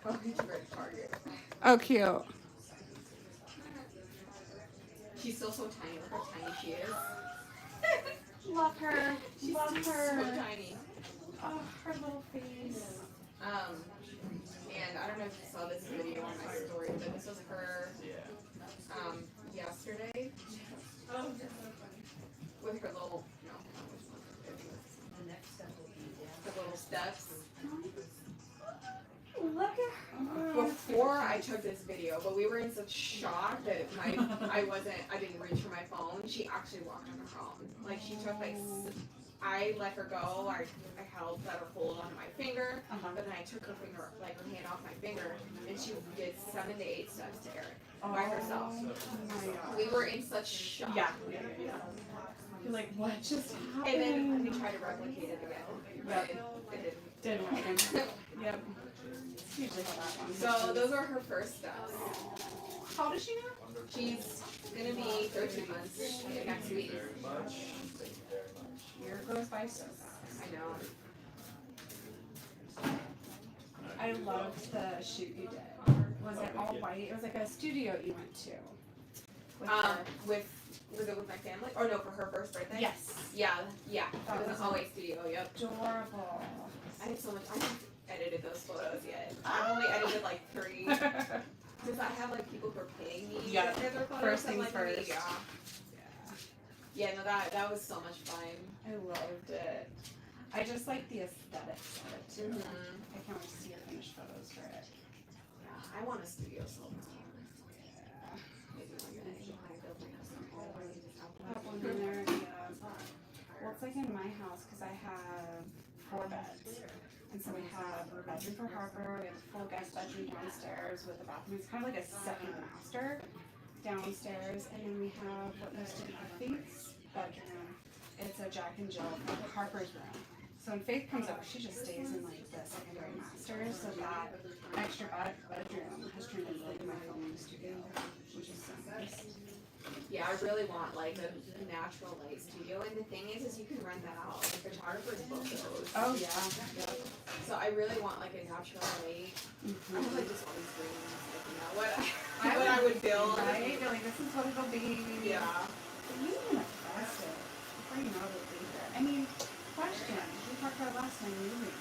Oh, he's a great target. Oh, cute. She's still so tiny. Look how tiny she is. Love her. She's Love still her. so tiny. Oh, her little face. And I don't know if you saw this video on my story, but this was her, yesterday. With her little, the little steps. Look at her. Before I took this video, but we were in such shock that I didn't reach for my phone. She actually walked on her own. Like she took I let her go. I let her hold onto my finger, but then I took her finger, like her hand off my finger, and she did 7 to 8 steps to Eric by herself. Oh my God. We were in such shock. Yeah. You're like, what just happened? And then we tried to replicate it again. Yep. It Didn't work. Yep. It's usually how that one. So those are her first steps. How old is she now? She's gonna be 13 months next week. Very much. Thank you very much. Year goes by so fast. I know. I loved the shoot you did. Was it all white? It was like a studio you went to. With her. Was it with my family? Or no, for her first birthday? Yes. Yeah. That It was was an always studio. Yep. Adorable. I had so much. I haven't edited those photos yet. I've only edited like 3. Because I have like people who are paying me Yeah. to edit their photos. First I'm things like, first. Yeah, no, that was so much fun. I loved it. I just like the aesthetics of it too. Mm-hmm. I can't wait to see your finished photos for it. Yeah, I want a studio so bad. Yeah. Maybe one day. I build my house on all the way That one in there, yeah. Well, it's like in my house because I have 4 beds. And so we have a bedroom for Harper, we have a full guest bedroom downstairs with a bathroom. It's kind of like a second master downstairs. And then we have what used to be Faith's bedroom. It's a Jack and Jill, Harper's room. So when Faith comes over, she just stays in like the secondary masters. So that extra bedroom has turned into like my filming studio, which is so nice. Yeah, I really want like a natural light studio, and the thing is you can rent that out. Like photographers book those. Oh yeah. So I really want like a natural light. I have like just all these dreams, like you know what I would build. Right? You're like, this is what it'll be. Yeah. But you manifest it before you know it'll be there. I mean, question. We talked about last time moving.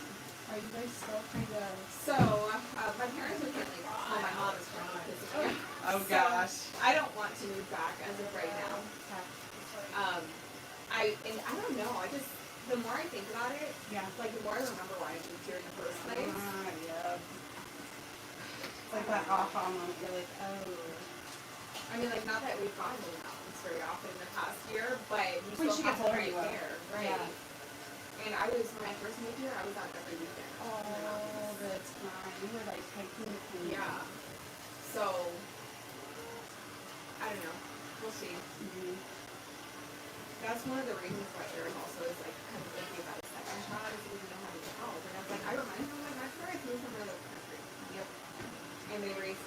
Are you guys still kind of? So my parents are currently. Well, my mom is currently visiting. Oh So, gosh. I don't want to move back as of right now. I don't know. I just the more I think about it, Yeah. like the more I remember why I moved here in the first place. Yeah. It's like that aha moment. You're like, oh. I mean, like not that we've gone to the mountains very often in the past year, but we When still she have gets older, right you will. there, right? Yeah. And when I first moved here, I was out every weekend. All the time. You were like hiking the clean. Yeah. So I don't know. We'll see. Mm-hmm. That's one of the reasons why Eric also is like kind of thinking about a second child is because we don't have any help. And I was like, I remind him like my parents moved from another country. Yep. And they raised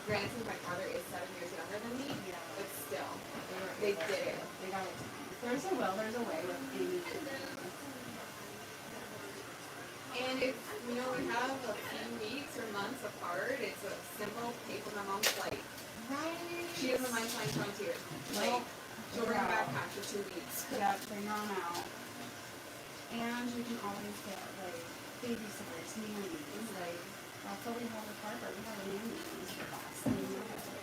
granted my father is 7 years younger than me, Yeah. but still, they did it. They got it. There's a will, there's a way with anything. And if we have a few weeks or months apart, it's a simple pay for my mom's flight. Right. She doesn't mind flying frontier. Like she'll bring a backpack for 2 weeks. Yeah, bring her on out. And we can always get like babysitters, nannies, like that's what we have with Harper. We have a nanny who's with us. And we have it.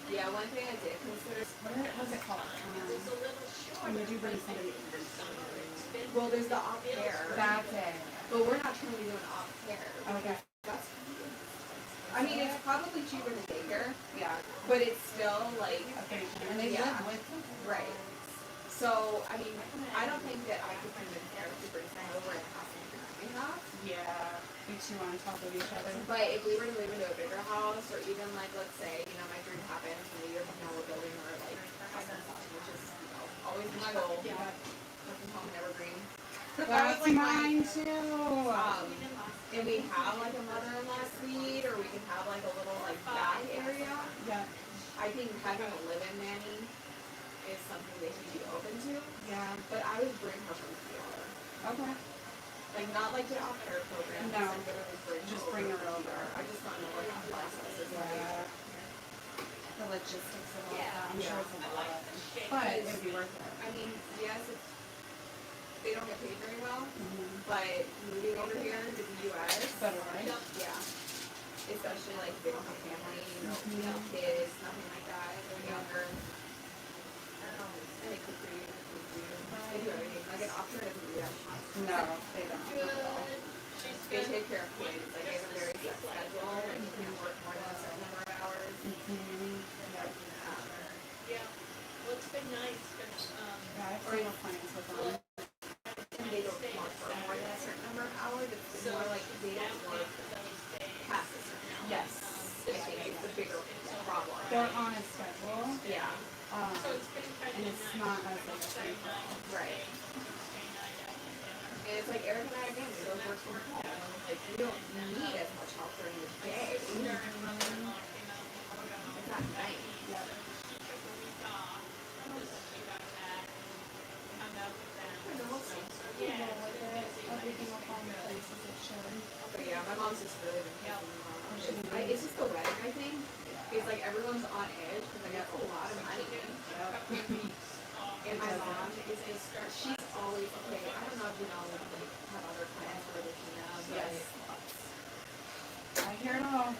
Yeah, one thing I did consider. What's it called? When you do bring somebody in. Well, there's the au pair. That's it. But we're not trying to do an au pair. Okay. That's, I mean, it's probably cheaper than daycare, Yeah. but it's still like Okay. And they Yeah. live with them. right. So I mean, I don't think that I could convince Eric to bring someone over and have them in my house. Yeah. You two on top of each other. But if we were to move into a bigger house, or even like let's say, my dream happens and a year from now we're building our like house and stuff, which is always my goal. Yeah. Working home and evergreen. That's like mine too. and we have like a mother-in-law suite, or we can have like a little like back area. Yeah. I think having a live-in nanny is something they can be open to. Yeah. But I would bring her from Florida. Okay. Like not like the au pair program. No. Just bring her over. I just don't know what the process is like. The logistics of all that. I'm sure it's a lot. But But it would be worth it. I mean, yes, they don't get paid very well, Mm-hmm. but moving over here to the U.S. Better, right? Yeah. Especially like they don't have family, no kids, nothing like that. They're younger. And they cook for you, they do everything. Like an option doesn't do that. No, they don't. They take care of kids. Like they have a very set schedule. Like you can't work more than a certain number of hours. Well, it's been nice, but, Yeah, I've seen clients with them. And they don't work for more than a certain number of hours. It's more like they don't work past a certain hour. Yes. I think it's the bigger problem. They're on a schedule. Yeah. so it's been kind And of it's nice. not as like a free for all. Right. And it's like Eric and I again, we both work from home. Like we don't need as much help during the day. It's not nice. Yeah. Everything will fall in place as it should. But yeah, my mom's just really been it's just the wedding, I think. It's like everyone's on edge because I got a lot of money. And my mom she's always okay. I don't know if you know like have other plans for the but Yes. I hear it all.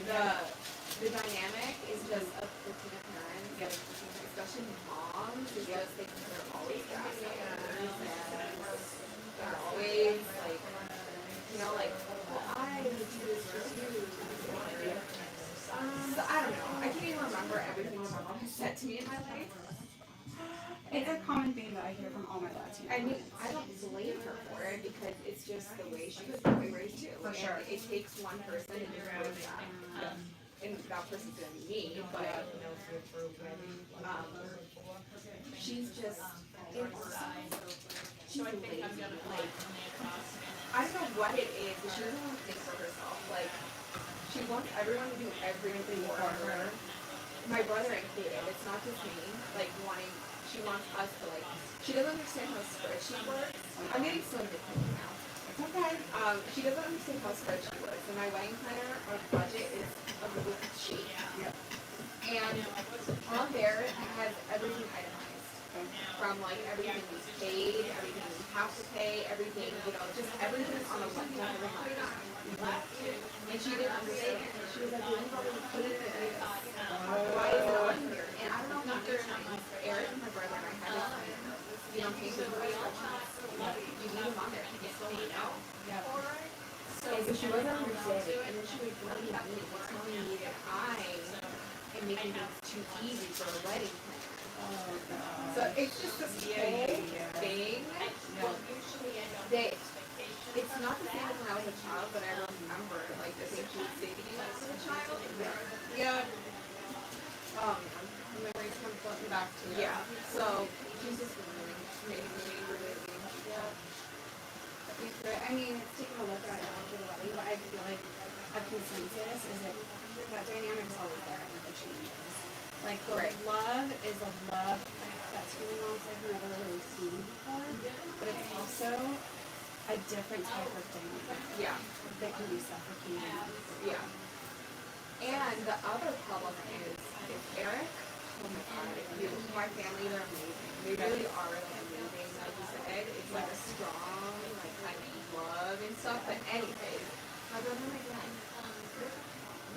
the dynamic is just of the two parents, Yep. especially moms, is just they're always gassing they're always like like, well, I would do this for you. So I don't know. I can't even remember everything that my mom has said to me in my life. It's a common theme that I hear from all my Latino I mean, friends. I don't blame her for it because it's just the way she was raised too. For sure. And it takes one person to influence that. And that person's gonna be me, but she's just she's lazy. Like I don't know what it is, but she doesn't want to think for herself. Like she wants everyone to do everything for her. My brother included. It's not just me. Like she wants us to like. She doesn't understand how a spreadsheet works. I'm getting so independent now. It's okay. She doesn't understand how a spreadsheet works. And my wedding planner, our budget is a Google sheet. Yep. And on there it has everything itemized. From like everything we paid, everything we have to pay, everything, just everything on a one line. And she didn't understand. She was like, well, you probably put it in this. Why is it on here? And I don't know if there's Eric and my brother and I had this pay for the you need them on there. You just don't know. And so she wasn't understanding. And then she would blame me and tell me that I am making things too easy for a wedding planner. So it's just this whole thing that it's not the same as when I was a child, but I remember like the things she would say to me when I was a child. Yeah. Memories come floating back to me. Yeah. So she's just really making me really busy. I mean, it's taking a look at it after the wedding, but I feel like a consensus is that dynamic's always there and it changes. Like the love is a love that's feeling on like I've never really seen before, but it's also a different type of thing. Yeah. That can be suffocating. Yeah. And the other problem is Eric. Oh my God, my family, they're amazing. They really are like amazing. Like you said, it's like a strong, like kind of love and stuff. But anyways, my brother and my dad.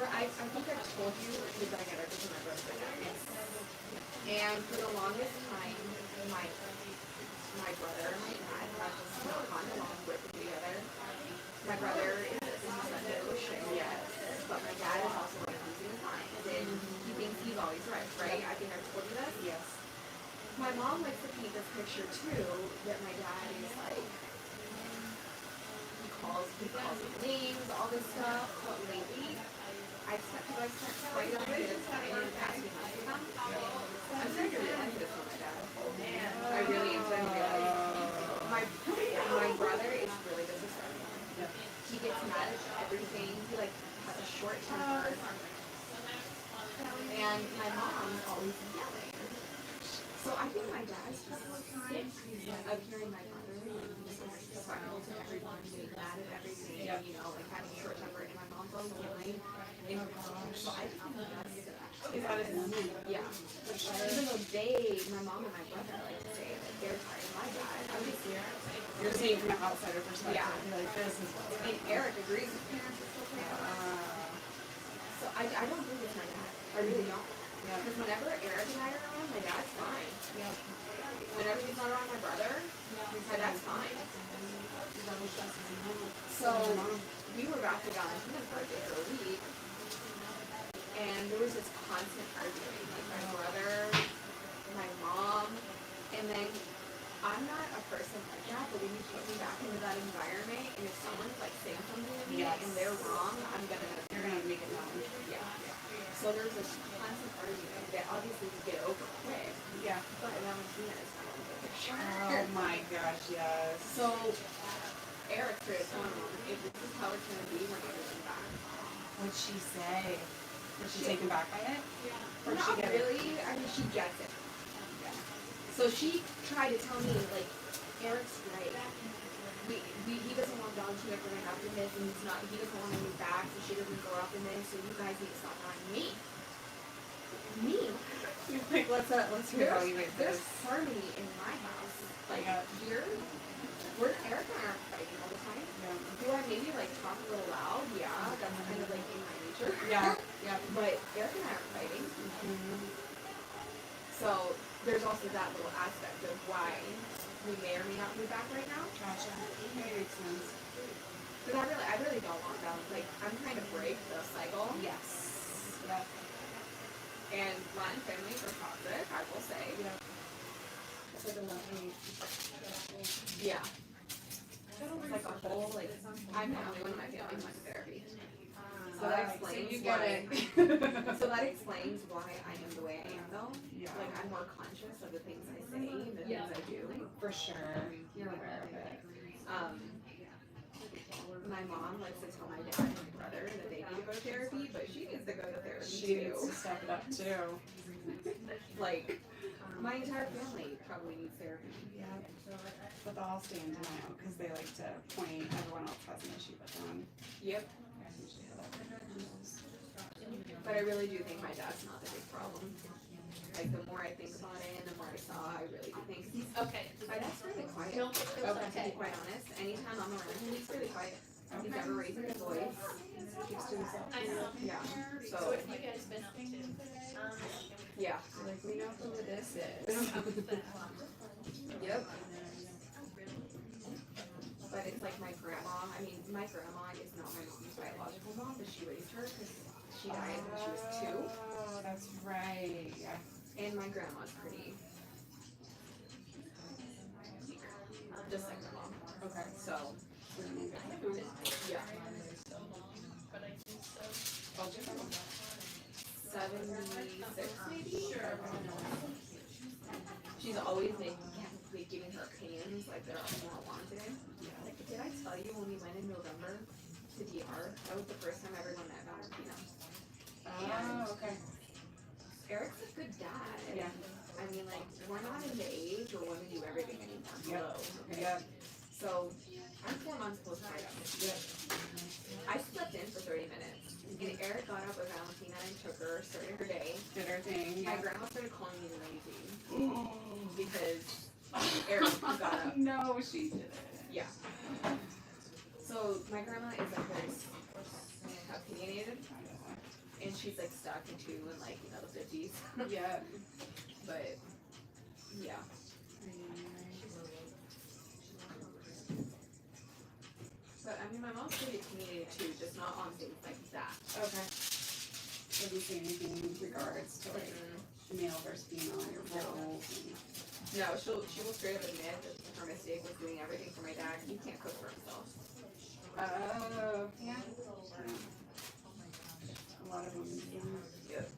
I think I've told you the dynamic between my brother and my dad. And for the longest time, my brother and my dad have just not gone along with together. My brother is yes, but my dad is also like losing his mind, and he thinks he's always right? I think I've told you this. Yes. My mom likes to paint this picture too that my dad is like he calls him names, all this stuff. But lately, I spent quite a bit of time asking him to come. I'm starting to realize this with my dad. I really am starting to realize my brother is really disrespectful. He gets mad at everything. He like had a short temper. And my mom always yelling. So I think my dad's just sick of hearing my brother just disrespectful to everyone, being mad at everything, you know, like having a short temper, and my mom's always yelling. And so I think that's Is that his moment? yeah. Even though my mom and my brother like to say that they're tired of my dad, I was here. You're seeing from an outsider perspective. Yeah. You're like, this is what's And Eric agrees with me. So I don't think it's my dad. I really don't. Because whenever Eric and I are around, my dad's fine. Yep. Whenever he's not around my brother, my dad's fine. So we were about to go on his birthday for a week, and there was this constant arguing, like my brother, my mom, and then I'm not a person like that, but when you put me back into that environment, and if someone's like saying something to me and they're wrong, You're gonna make it known. yeah. So there's this constant argument that obviously we get over quick, Yeah. but Valentina is not on the picture. Oh my gosh, yes. So Eric started telling mom, if this is how it's gonna be, we're not going back. What'd she say? Was she taken back by it? Or did she Not get really. I mean, she gets it. So she tried to tell me, like, Eric's right. He doesn't want Valentina growing up in this, and he doesn't want to move back, so she doesn't grow up in this, so you guys need to stop lying to me. Me? You're like, let's evaluate There's this. harmony in my house. Like, here, Eric and I aren't fighting all the time. Yeah. Do I maybe, like, talk a little loud? Yeah, that's kind of, like, in my nature. Yeah. Yeah. But Eric and I aren't fighting. So there's also that little aspect of why we may or may not move back right now. Gotcha. That makes sense. Because I really don't want that. Like, I'm trying to break the cycle. Yes. Yep. And my families are toxic, I will say. Yep. It's like a lovely. Yeah. It's like a whole, like, I'm the only one in my family who went to therapy. So that explains you get why. it. So that explains why I am the way I am, though. Yeah. Like, I'm more conscious of the things I say and the things I do. For sure. You're aware of it. My mom likes to tell my dad and my brother that they need to go to therapy, but she needs to go to therapy She too. needs to step it up too. Like, my entire family probably needs therapy. Yeah. But they'll all stay in denial because they like to point everyone else has an issue with them. Yep. But I really do think my dad's not the big problem. Like, the more I think about it and the more I saw, I really do think he's. Okay. My dad's really quiet. Don't get those To be okay. quite honest, anytime I'm around him, he's really quiet. He's never raising his voice. Keeps to himself. I know. Yeah. So So, what have you guys been up to? yeah. Like, we know who this is. Yep. But it's like my grandma. I mean, my grandma is not my mom's biological mom, but she raised her because she died when she was 2. Oh, that's right. Yeah. And my grandma's pretty. Just like my mom. Okay. So, yeah. But I think so. 76 maybe? She's always like giving her opinions like they're more wanted. Like, did I tell you when we went in November to DR? That was the first time everyone met Valentina. Oh, okay. Eric's a good dad. Yeah. I mean, like, we're not in the age where women do everything anymore. Hello. Okay. Yeah. So, I'm 4 months postpartum. Yeah. I slept in for 30 minutes. And Eric got up with Valentina and took her, started her day. Did her thing. My Yeah. grandma started calling me lazy because Eric got up. No, she didn't. Yeah. So my grandma is like very opinionated, and she's like stuck into like the 50s. Yeah. But yeah. But I mean, my mom's pretty opinionated too, just not on things like that. Okay. Have you seen anything in regards to like male versus female, your roles? No, she will straight up admit that her mistake was doing everything for my dad. He can't cook for himself. Oh, yeah. A lot of women. Yep.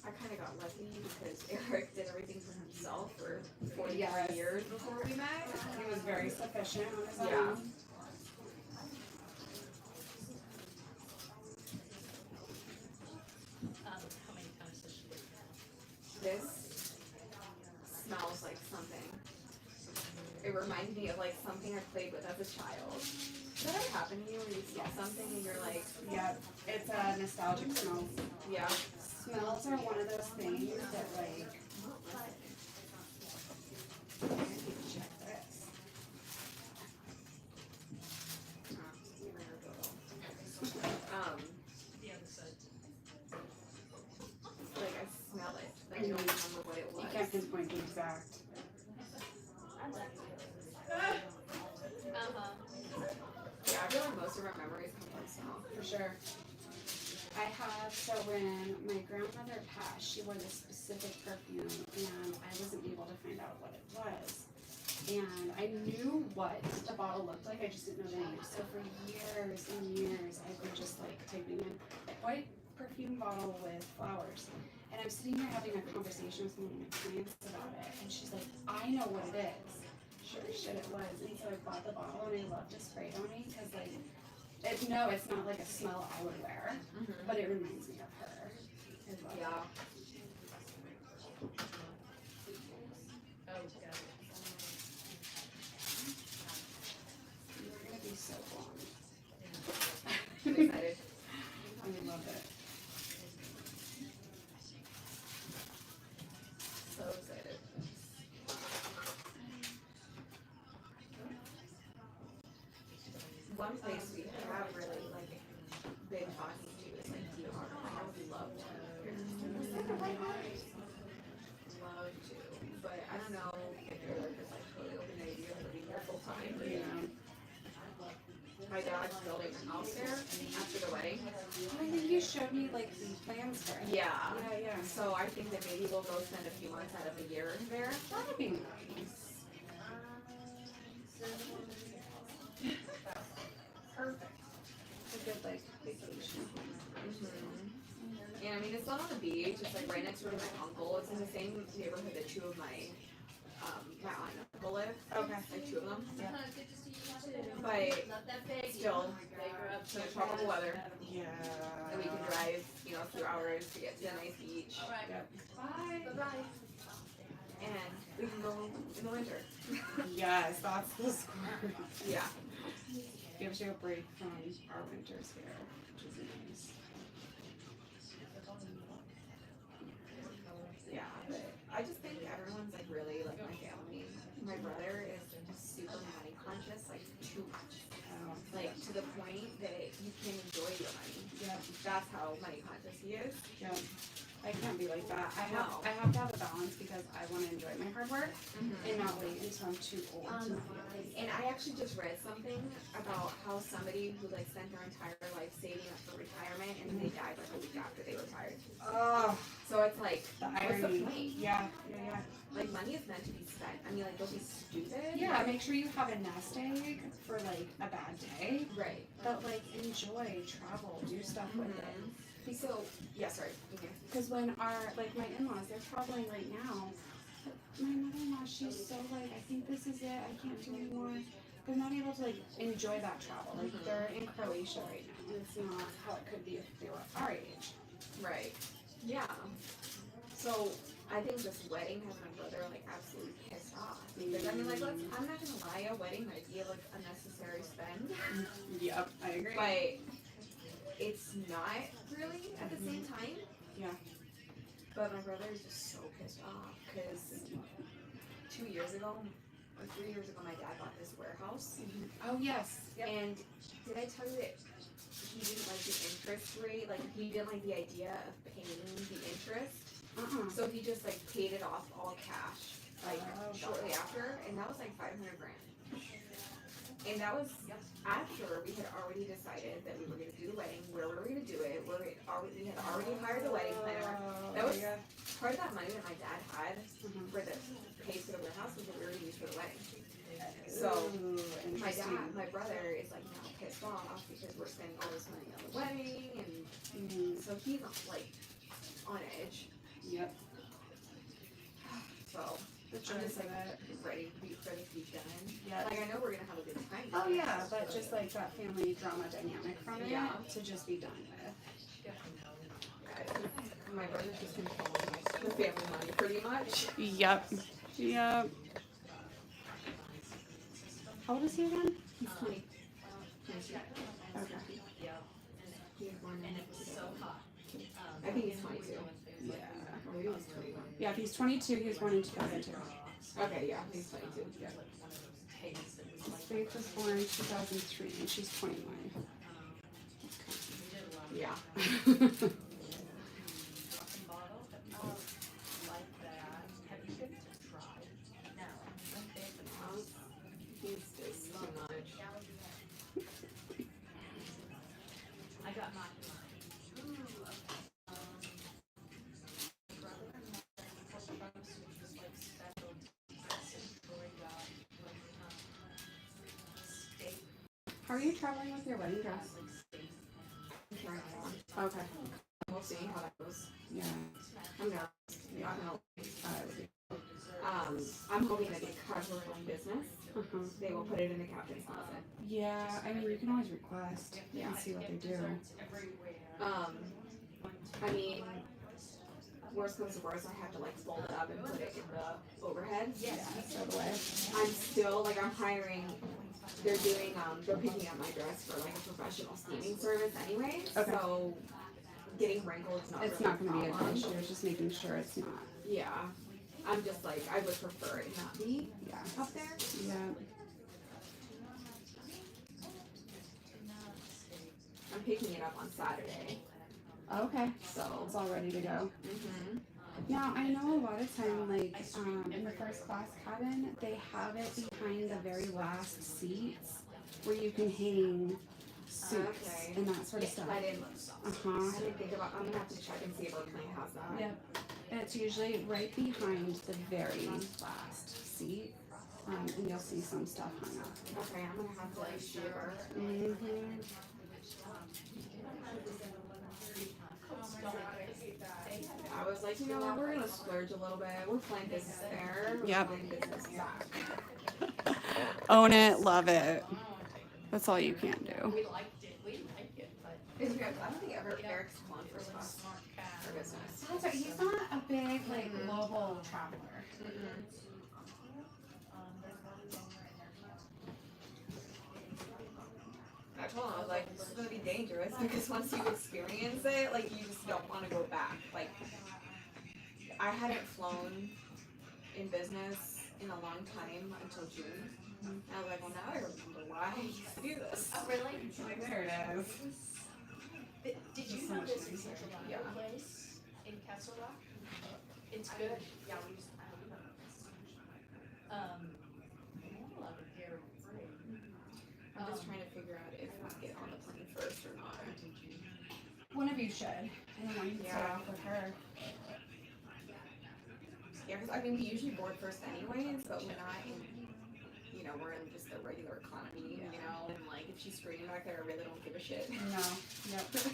I kind of got lucky because Eric did everything for himself for 45 years before we met. He was very sufficient on his Yeah. own. reminds me of like something I played with as a child. Does that ever happen to you where you smell something and you're like, Yep, it's a nostalgic smell. yeah. Smells are one of those things that like. I need to check this. Like I smell it, but I don't remember what it You was. can't pinpoint the exact. Yeah, I feel like most of our memories come from smell. For sure. I have, so when my grandmother passed, she wore this specific perfume and I wasn't able to find out what it was. And I knew what the bottle looked like, I just didn't know the name. So for years and years, I've been just like typing in white perfume bottle with flowers. And I'm sitting here having a conversation with one of my clients about it. And she's like, I know what it is. Sure as shit it was. And so I bought the bottle and I love to spray it on me because like, no, it's not like a smell I would wear, but it reminds me of her as well. Yeah. You're gonna be so blonde. I'm excited. I love it. So excited. One place we have really like been talking to is like DR. I would love to. Love to, but I don't know if they're like just like totally open to the idea of living there full time. Yeah. My dad's building a house there after the wedding. I think you showed me like the plans for it. Yeah. Yeah. So I think that maybe we'll go spend a few months out of the year there. That'd be nice. Perfect. It's a good like vacation. And I mean, it's not on the beach. It's like right next door to my uncle. It's in the same neighborhood that two of my my aunt and uncle live. Okay. Like two of them. Yeah. But still, it's in tropical weather, Yeah. and we can drive, you know, a few hours to get to a nice beach. Yep. Bye. Bye. And we can go in the winter. Yes, that's the score. Yeah. Gives you a break from our winters here, which is nice. Yeah, but I just think everyone's like really like my family. My brother is super money conscious, like too much. Like to the point that you can enjoy your money. Yeah. That's how money conscious he is. Yeah. I can't be like that. I have No. I have to have a balance because I want to enjoy my hard work and not wait until I'm too old to not be able to do And that. I actually just read something about how somebody who like spent their entire life saving up for retirement and then they died like a week after they retired. Oh, So it's like, the what's the irony. point? Yeah. Like money is meant to be spent. I mean, like don't be stupid. Yeah, make sure you have a nest egg for like a bad day, Right. but like enjoy, travel, do stuff with it. So yeah, sorry. Okay. Because when my in-laws, they're traveling right now. But my mother-in-law, she's so like, I think this is it. I can't do anymore. They're not able to like enjoy that travel. Like they're in Croatia right now. It's not how it could be if they were our age. Right. Yeah. So I think this wedding has my brother like absolutely pissed off. Because I mean, like, I'm not gonna lie, a wedding might be like a necessary spend, Yep, I agree. but it's not really at the same time. Yeah. But my brother is just so pissed off because 2 years ago or 3 years ago, my dad bought this warehouse. Oh yes. Yep. And did I tell you that he didn't like the interest rate? Like he didn't like the idea of paying the interest. So he just like paid it off all cash, like shortly after, and that was like $500,000. And that was after we had already decided that we were gonna do the wedding, where we were gonna do it, we had already hired the wedding planner. That was part of that money that my dad had for the pay for the warehouse was what we were gonna use for the wedding. So my brother is like now pissed off because we're spending all this money on the wedding, and so he's like on edge. Yep. So I'm just like ready for this to be done. Yeah. Like I know we're gonna have a good time. Oh yeah, but just like that family drama dynamic from it Yeah. to just be done with. My brother's just controlling the family money pretty much. Yep. Yep. How old is he again? He's 20. Okay. He was born in So hot. I think he's 22. Yeah. Or maybe he's 21. Yeah, if he's 22, he was born in 2002. Okay, yeah, he's 22. Yeah. Faith was born in 2003, and she's 21. Yeah. He's just too much. I got mine. How are you traveling with your wedding dress? I'm trying it on. Okay. We'll see how that goes. Yeah. I'm not. Yeah. I'm hoping that because we're in business, Uh-huh. they will put it in the captain's closet. Yeah, I mean, you can always request Yeah. and see what they do. I mean, worst comes to worst, I have to like fold it up and put it in the overhead. Yeah, so do I. I'm still like I'm hiring. They're doing they're picking up my dress for like a professional steaming service anyway. Okay. So getting wrinkled is not. It's really not going to be a an problem. issue. It's just making sure it's not. Yeah, I'm just like I would prefer it not be Yeah. up there. Yeah. I'm picking it up on Saturday, Okay. so. It's all ready to go. Mhm. Now, I know a lot of time, like, in the first class cabin, they have it behind the very last seats where you can hang suits Okay. and that sort of stuff. I didn't. Uh-huh. I didn't think about. I'm gonna have to check and see if our plane has that. Yep. And it's usually right behind the very last seat. And you'll see some stuff hung up. Okay, I'm gonna have to see her. Mm-hmm. I was like, you know what, we're gonna splurge a little bit. We're playing business there. We're Yep. playing business back. Own it, love it. That's all you can do. We liked it, but. I don't think Eric's flown first class for business. That's right. He's not a big, like, global traveler. I told him, I was like, this is gonna be dangerous because once you experience it, like, you just don't want to go back. Like, I hadn't flown in business in a long time until June. And I was like, well, now I remember why I used to do this. Oh, really? There it is. Did you So know much this easier. Yeah. place in Castle Rock? It's good. Yeah, we just, I don't know. I love it here, free. I'm just trying to figure out if I get on the plane first or not. One of you should. And then one you can start off with her. Yeah, because I mean, we usually board first anyways, but we're not in, you know, we're in just the regular economy, you know, and like if she's screaming back there, I really don't give a shit. No. Yep.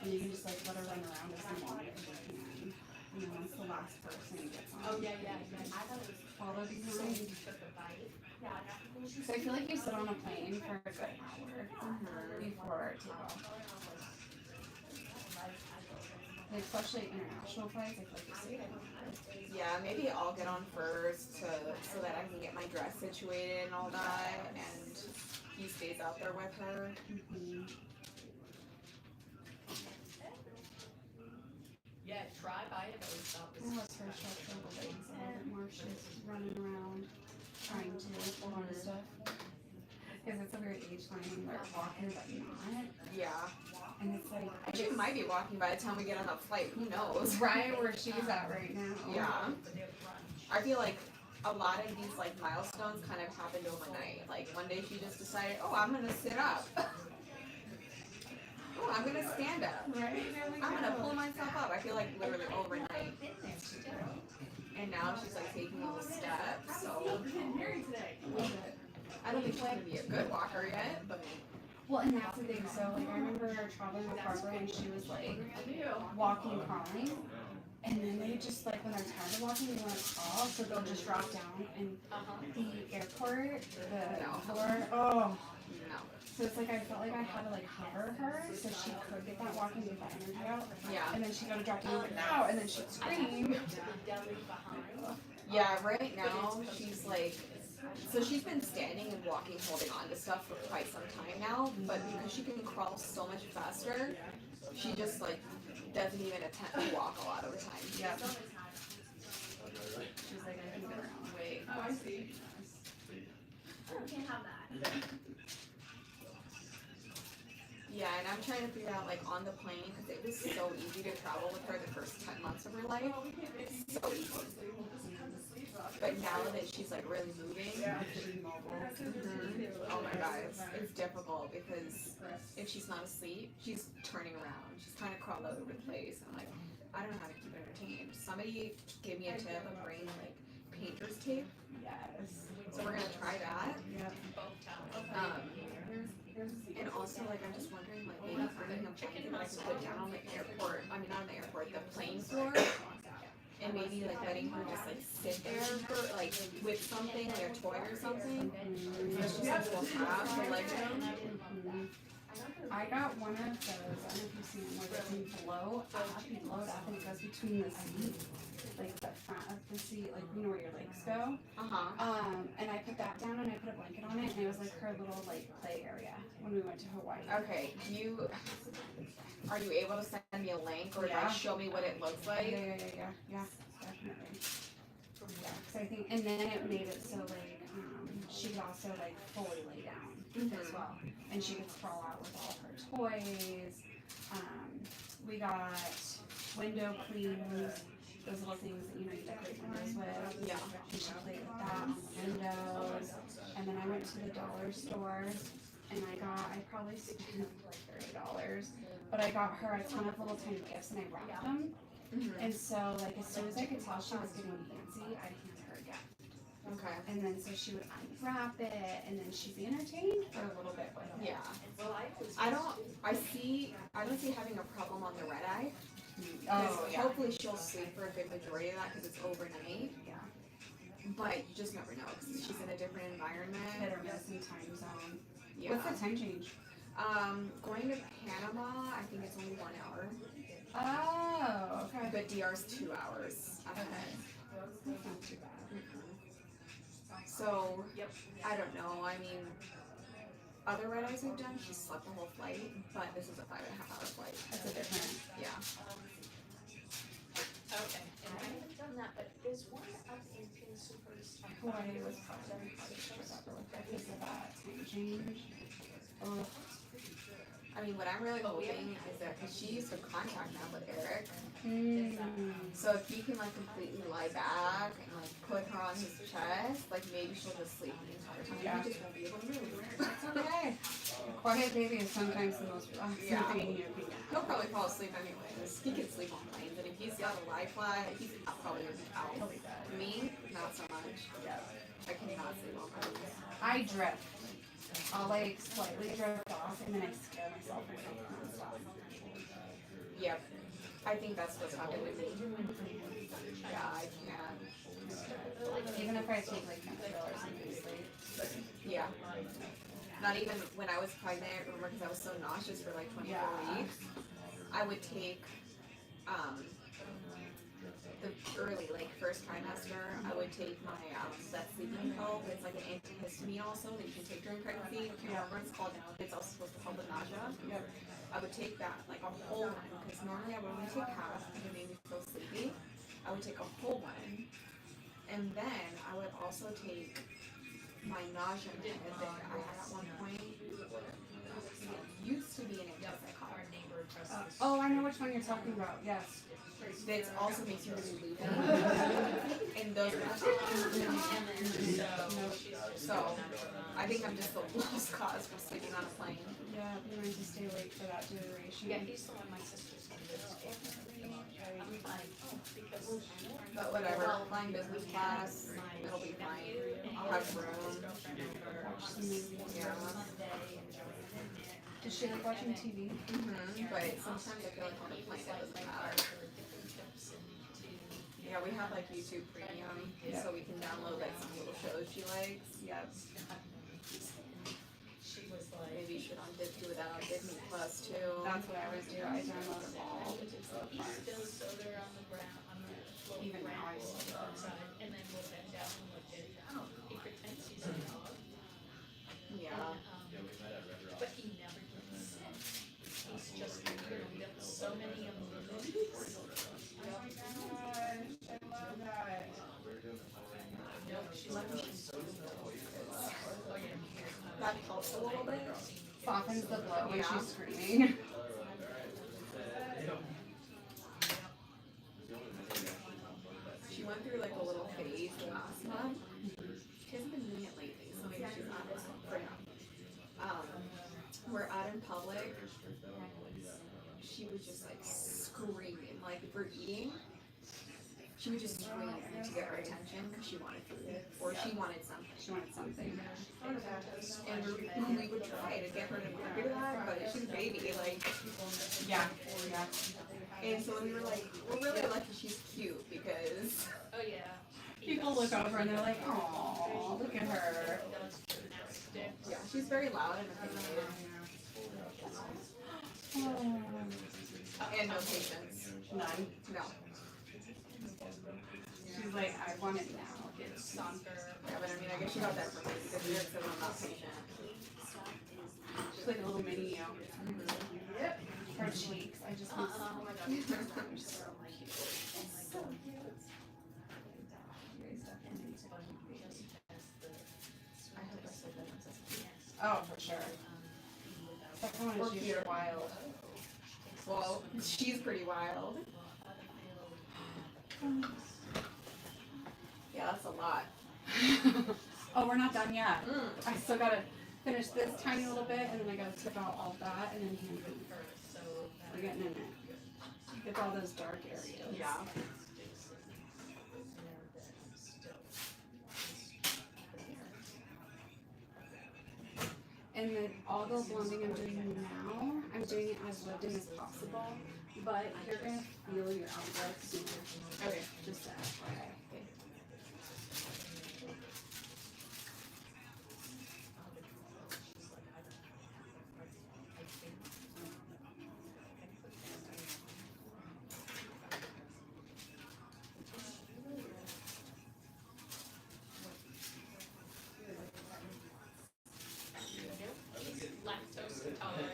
And you can just like let her run around as long as you can. And then once the last person gets on, Oh, yeah. I thought it was follow so behind. you took a bite. Yeah. So I feel like you sit on a plane for a good hour before takeoff. Like, especially international flights, I feel like you sit. Yeah, maybe I'll get on first so that I can get my dress situated and all that, and he stays out there with her. Yeah, try by it, but we thought I know it's her structural legs a little bit more. She's running around trying to hold on to stuff. Because it's a weird age line when they're walking but not. Yeah. And it's like, She might be walking by the time we get on the flight, who knows? right where she's at right now. Yeah. I feel like a lot of these like milestones kind of happened overnight. Like one day she just decided, oh, I'm gonna sit up. Oh, I'm gonna stand up. Right? I'm gonna pull myself up. I feel like literally overnight. And now she's like taking those steps. So I don't think she's gonna be a good walker yet, but Well, and that's the thing. So, like, I remember traveling with Barbara and she was like walking, crawling. And then they just, like, when they're tired of walking, they want to crawl. So they'll just drop down. And the airport, the floor, oh. no. So it's like I felt like I had to, like, hover her so she could get that walking, get that energy out. Yeah. And then she'd go to drop down, like, no. And then she'd scream. Yeah, right now she's like So she's been standing and walking, holding on to stuff for quite some time now, but because she can crawl so much faster, she just like doesn't even attempt to walk a lot of the time. Yep. She's like, I can get around. Wait. Oh, I see. Oh, we can't have that. Yeah, and I'm trying to figure out like on the plane because it was so easy to travel with her the first 10 months of her life. So easy. But now that she's like really moving, oh my god, it's difficult because if she's not asleep, she's turning around. She's trying to crawl all over the place. I'm like, I don't know how to keep her entertained. Somebody gave me a tip of bringing like painter's tape. Yes. So we're gonna try that. Yep. And also like I'm just wondering like maybe finding a blanket that I can put down on the airport. I mean not on the airport, the plane floor. And maybe like letting her just like sit there for like with something, like a toy or something. Because she's supposed to have the leg room. I got one of those, I don't know if you've seen them, where they can blow up, you blow it up and it goes between the seat, like the front of the seat, like you know where your legs go. And I put that down and I put a blanket on it and it was like her little like play area when we went to Hawaii. Okay, are you able to send me a link or Yeah. like show me what it looks like? Yeah, definitely. Yeah, 'cause I think, and then it made it so like, she could also like fully lay down as well. And she could sprawl out with all her toys. We got window cleans, those little things that you know you decorate windows with. Yeah. And she played with that on the windows. And then I went to the dollar store and I probably spent like $30. But I got her a ton of little tiny gifts and I wrapped them. And so like as soon as I could tell she was getting fancy, I'd hand her a gift. Okay. And then so she would unwrap it and then she'd be entertained for a little bit with it. Yeah. I don't see having a problem on the red eye. Oh, yeah. Hopefully she'll sleep for a good majority of that because it's overnight. Yeah. But you just never know because she's in a different environment. Hit or miss in time zone. Yeah. What's the time change? Going to Panama, I think it's only 1 hour. Oh, okay. But DR's 2 hours ahead. That's not too bad. So, I don't know. I mean, other red eyes we've done, she slept the whole flight, but this is a 5.5 hour flight. That's a different. Yeah. Okay, and I haven't done that, but there's one up in Super's. Hawaii was probably the hardest trip ever with her because of that time change. Ugh. I mean, what I'm really hoping is that, because she used to contact now with Eric, so if he can like completely lie back and like put her on his chest, like maybe she'll just sleep the entire time. Yeah. He just won't be able to move. It's okay. Quiet baby is sometimes the most relaxing Yeah. thing you can get. He'll probably fall asleep anyways. He can sleep on planes, and if he's got a lie flat, he's probably gonna be out. Me, not so much. Yeah. I cannot sleep on planes. I drift. I'll like slightly drift off and then I scare myself nonstop. Yep. I think that's what's happened with me. Yeah, I can't. Even if I take like Benadryl or something to sleep. Yeah. Not even when I was pregnant, remember, because I was so nauseous for like 24 weeks, I would take, the early, like first trimester, I would take my, that sleeping pill, it's like an antihistamine also that you can take during pregnancy. I can't remember what it's called now, it's also supposed to help with nausea. Yep. I would take that, like a whole one, because normally I would only take half because it made me feel sleepy. I would take a whole one, and then I would also take my nausea med that I had at one point. It used to be an antipsychotic. Oh, I know which one you're talking about. Yes. That also makes you really loopy. And those so I think I'm just the lost cause for sleeping on a plane. Yeah, you learn to stay awake for that duration. Yeah, he's the one my sister's gonna go to. I'm like, oh, because. But whatever, flying business class, it'll be fine. I'll have room. Watch some movies. Yeah. Does she like watching TV? But sometimes I feel like on a plane it doesn't matter. Yeah, we have like YouTube Premium, so we can download like some little shows she likes. Yep. Maybe you should do that on Disney Plus too. That's what I always do. I download them all. So they're on the ground, on the floor. Even now I still do. Outside, and then we'll bend down and look at, he pretends he's Yeah. But he never gets sick. He's just lived so many movies. Oh my gosh, I love that. She's like, That helps a little bit. Softens the blow when Yeah. she's screaming. She went through like a little phase last month. She hasn't been doing it lately, so maybe she's not for now. We're out in public. She was just like screaming, like if we're eating, she would just scream to get our attention because she wanted food or she wanted something. She wanted something. And we would try to get her to do that, but she's a baby, like. Yeah. Yeah. And so we were like, we're really lucky she's cute because. oh yeah. People look over and they're like, oh, look at her. Yeah, she's very loud and opinionated. And no patience. None. No. She's like, I want it now. It's soccer. Yeah, but I mean, I guess she got that from me because Eric said I'm not patient. She's like a little mini you. Yep. Her cheeks, I just miss Oh my god. They're so cute. So cute. I hope I said that. Oh, for sure. Second one Or is usually cute. wild. Well, she's pretty wild. Yeah, that's a lot. Oh, we're not done yet. Mm. I still gotta finish this tiny little bit, and then I gotta tip out all of that, and then hand feed. We're getting in it. It's all those dark areas. Yeah. And then all the blending I'm doing now, I'm doing it as lived in as possible, but you're gonna feel your outgrowth sooner. Okay. Just to FYI. He's lactose intolerant,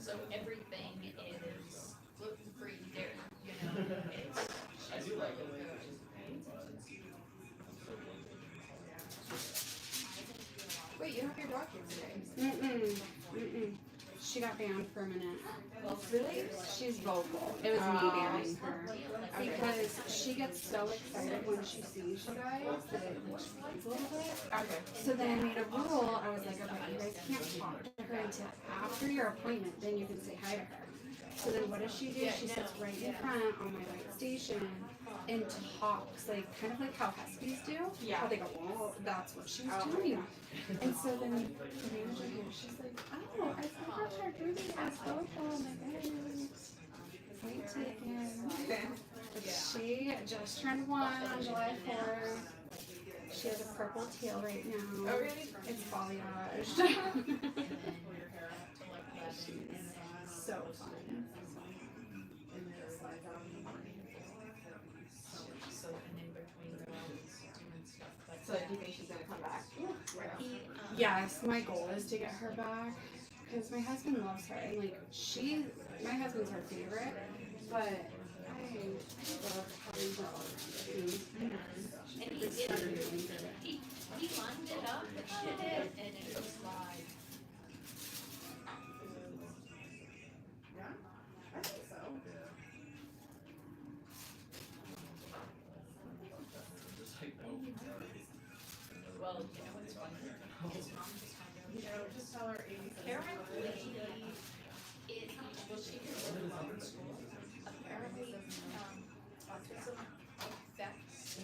so everything is gluten-free dairy, you know, it's. I do like it. Wait, you don't have your doctor today. Mm-mm. Mm-mm. She got banned for a minute. Well, really? She's vocal. It was me Oh. banning her. Because she gets so excited when she sees you guys that it explains a little bit. Okay. So then I made a rule. I was like, okay, you guys can't talk to her until after your appointment. Then you can say hi to her. So then what does she do? She sits right in front on my right station and talks, like kind of like how Huskies do. Yeah. How they go, well, that's what she was doing. And so then the manager here, she's like, oh, I forgot her doing as vocal. I'm like, oh, point taken. But she just turned 1 on July 4th. She has a purple tail right now. Oh, really? It's balayage. She's so fun. So, do you think she's gonna come back? Yes, my goal is to get her back because my husband loves her and like my husband's her favorite, but I love having her all around me. And he lined it up and shit it, and it was like. Well, you know what's funny? His mom just kind of. Just tell her 80. Apparently, well, she did really well in school. Apparently, autism affects,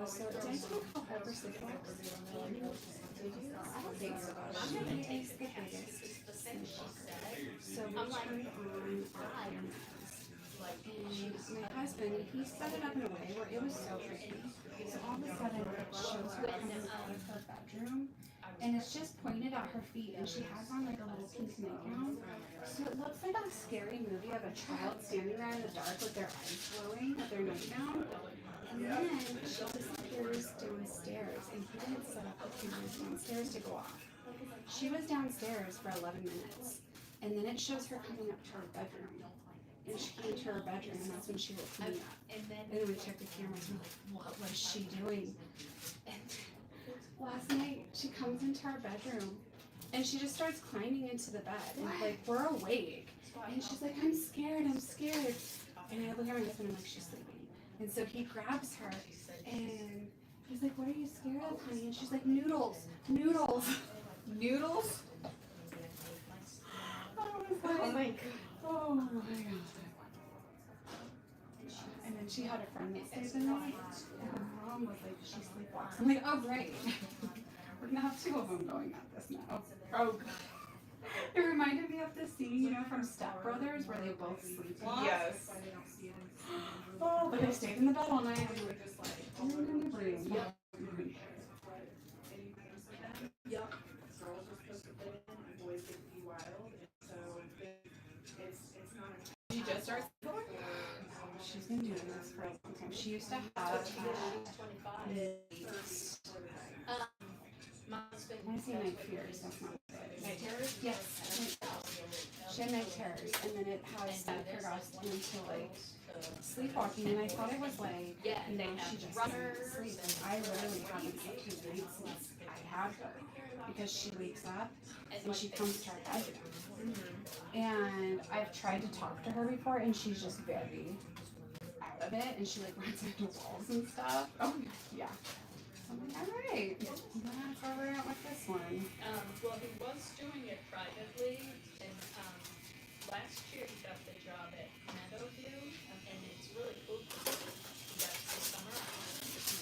So did I take Pepper Six Bucks? Did you? I don't think so. I'm She gonna take is the the test. biggest. It's the same she said. So we I'm like, turned on our cameras. Like, And my husband, he set it up in a way where it was so tricky. So all of a sudden it shows her coming out of her bedroom and it's just pointed at her feet and she has on like a little pink nightgown. So it looks like a scary movie of a child standing there in the dark with their eyes glowing with their nightgown. And then she just like sisters downstairs, and he didn't set up the cameras downstairs to go off. She was downstairs for 11 minutes, and then it shows her coming up to her bedroom. And she came to her bedroom, and that's when she woke me up. And then And then we checked the cameras, and we're like, what was she doing? And last night, she comes into our bedroom, and she just starts climbing into the bed. And like, we're awake. And she's like, I'm scared. And I look at my husband, and I'm like, she's sleeping. And so he grabs her, and he's like, what are you scared of, honey? And she's like, noodles. Noodles? Oh my god. Oh my god. And then she had a friend that stayed the night, and her mom was like, she sleepwalks. I'm like, oh great. We're gonna have two of them going at this now. Oh god. It reminded me of the scene, you know, from Step Brothers where they both sleepwalk. Yes. Oh, but they stayed in the bed all night, and we're just like, oh, we're gonna breathe. Yep. She just starts. She's been doing this for a long time. She used to have 25. My husband. I say night fears, that's not good. Night terrors? Yes. She had night terrors, and then it has progressed into like sleepwalking, and I thought it was like, Yeah, you they know, have she just runners doesn't sleep. And I literally haven't slept 2 nights since I had her, because she wakes up and she comes to our bedroom. And I've tried to talk to her before, and she's just very out of it, and she like runs into walls and stuff. Oh yeah. So I'm like, all right, that's where we're at with this one. Well, he was doing it privately, and last year he got the job at Meadowview, and it's really cool because he got the summer off.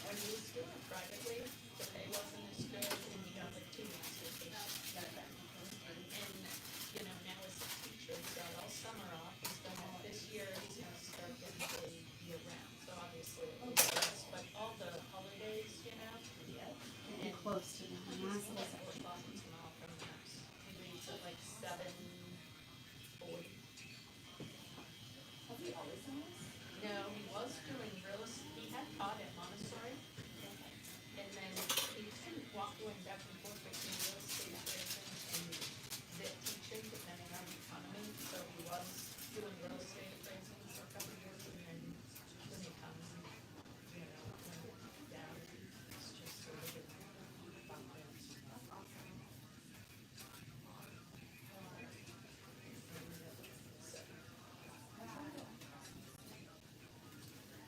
When he was doing it privately, the pay wasn't as good, and he got like 2 weeks vacation. And, you know, now as a teacher, he's got all summer off, he's done it this year, he's gonna start getting paid year round, so obviously it was less, but all the holidays, you know, Getting close to the last he little was talking to them all from the house. He leaves at like 7:40. Has he always done this? No, he was doing real estate, he had taught at Montessori, and then he kind of walked going back and forth between real estate appraising and the teaching, depending on the economy, so he was doing real estate appraising for a couple of years, and then when the economy, you know, went down, it's just sort of been bumped in.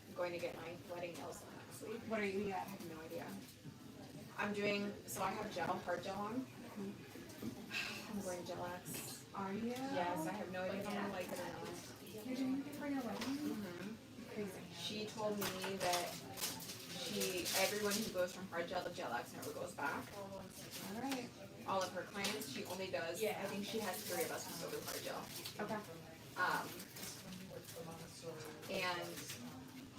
I'm going to get my wedding nails done next week. What are you at? I have no idea. I'm doing, so I have hard gel on. I'm going Gel X. Are you? Yes, I have no idea if I'm gonna like it or not. You're doing it for your wedding? Crazy. She told me that everyone who goes from hard gel to Gel X never goes back. All right. All of her clients, she only does, Yeah. I think she has 3 of us who still do hard gel. Okay. And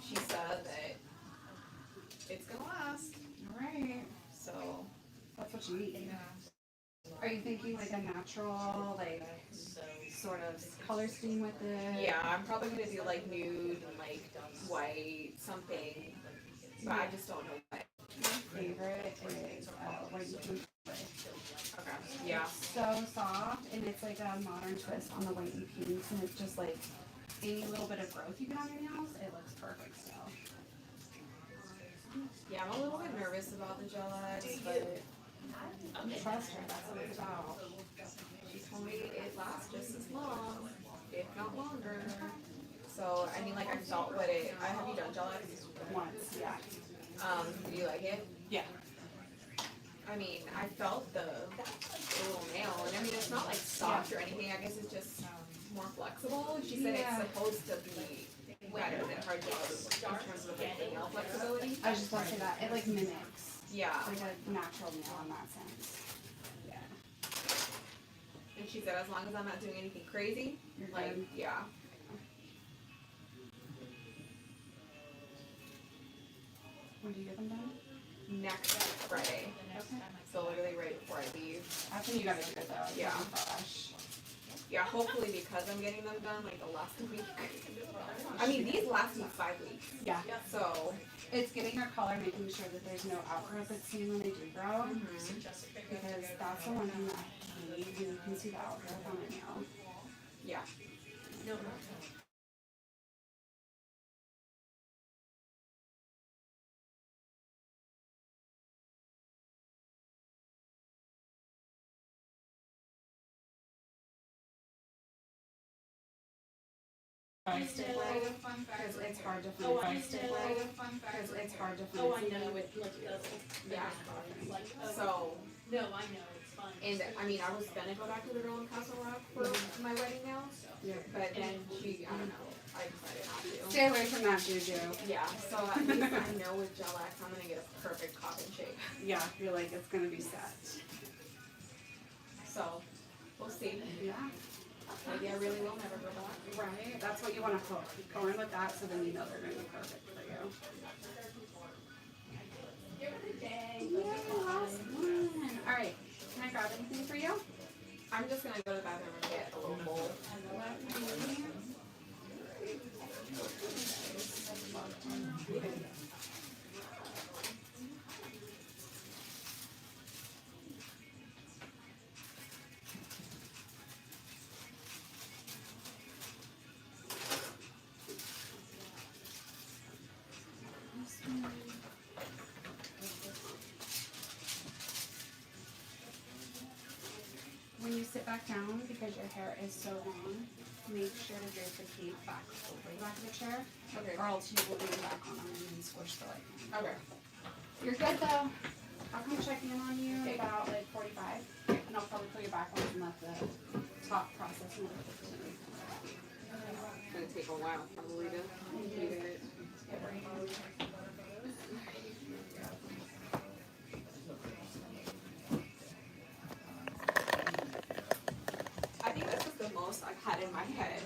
she said that it's gonna last, All right. so. That's what you need. Are you thinking like a natural, like sort of color scheme with it? Yeah, I'm probably gonna do like nude and like white, something, but I just don't know what. My favorite is white and pink. Okay, yeah. So soft, and it's like a modern twist on the white and pinks, and it's just like any little bit of growth you get on your nails, it looks perfect still. Yeah, I'm a little bit nervous about the Gel X, but Trust her, that's what it's about. she told me it lasts just as long, if not longer. So, I mean, like, I felt what it, have you done Gel X? Once, yeah. Do you like it? Yeah. I mean, I felt the little nail, and I mean, it's not like soft or anything, I guess it's just more flexible. She said Yeah. it's supposed to be better than hard gel in terms of like the nail flexibility. I was just about to say that. It like mimics Yeah, like a natural nail in that sense. Yeah. and she said as long as I'm not doing anything crazy, You're like, good. yeah. When do you get them done? Next Friday, Okay. so literally right before I leave. That's when you gotta do it though. Yeah. Fresh. Yeah, hopefully because I'm getting them done like the last week. I mean, these last me 5 weeks. Yeah. So, It's getting your color, making sure that there's no outgrowth that's seen when they do grow. Because that's the one thing that I hate, when you can see the outgrowth on a nail. yeah. No, Because it's hard to find Oh, I because it's hard to find oh, I somebody know, with it like doesn't. Yeah. Like, oh, So, no, I know, it's fun. and I mean, I was gonna go back to the girl in Castle Rock for my wedding nails, Yeah. but then I don't know, I decided not to. Stay away from that juju. Yeah, so at least I know with Gel X I'm gonna get a perfect coffin shape. Yeah, you're like, it's gonna be set. So, we'll see. Yeah. Maybe I really will never go back. Right. That's what you want to hook. Go in with that so then you know they're going to be perfect for you. Yay, last one. All right. Can I grab anything for you? I'm just gonna go to the bathroom and get a little bowl. When you sit back down, because your hair is so long, make sure to drape the cape back over the back of the chair, Okay. or else you will lean back on them and squish the leg. Okay. You're good though. I'll come check in on you in Okay. about like 45, and I'll probably put your back on and let the top process move. It's gonna take a while probably to get it. I think this is the most I've had in my head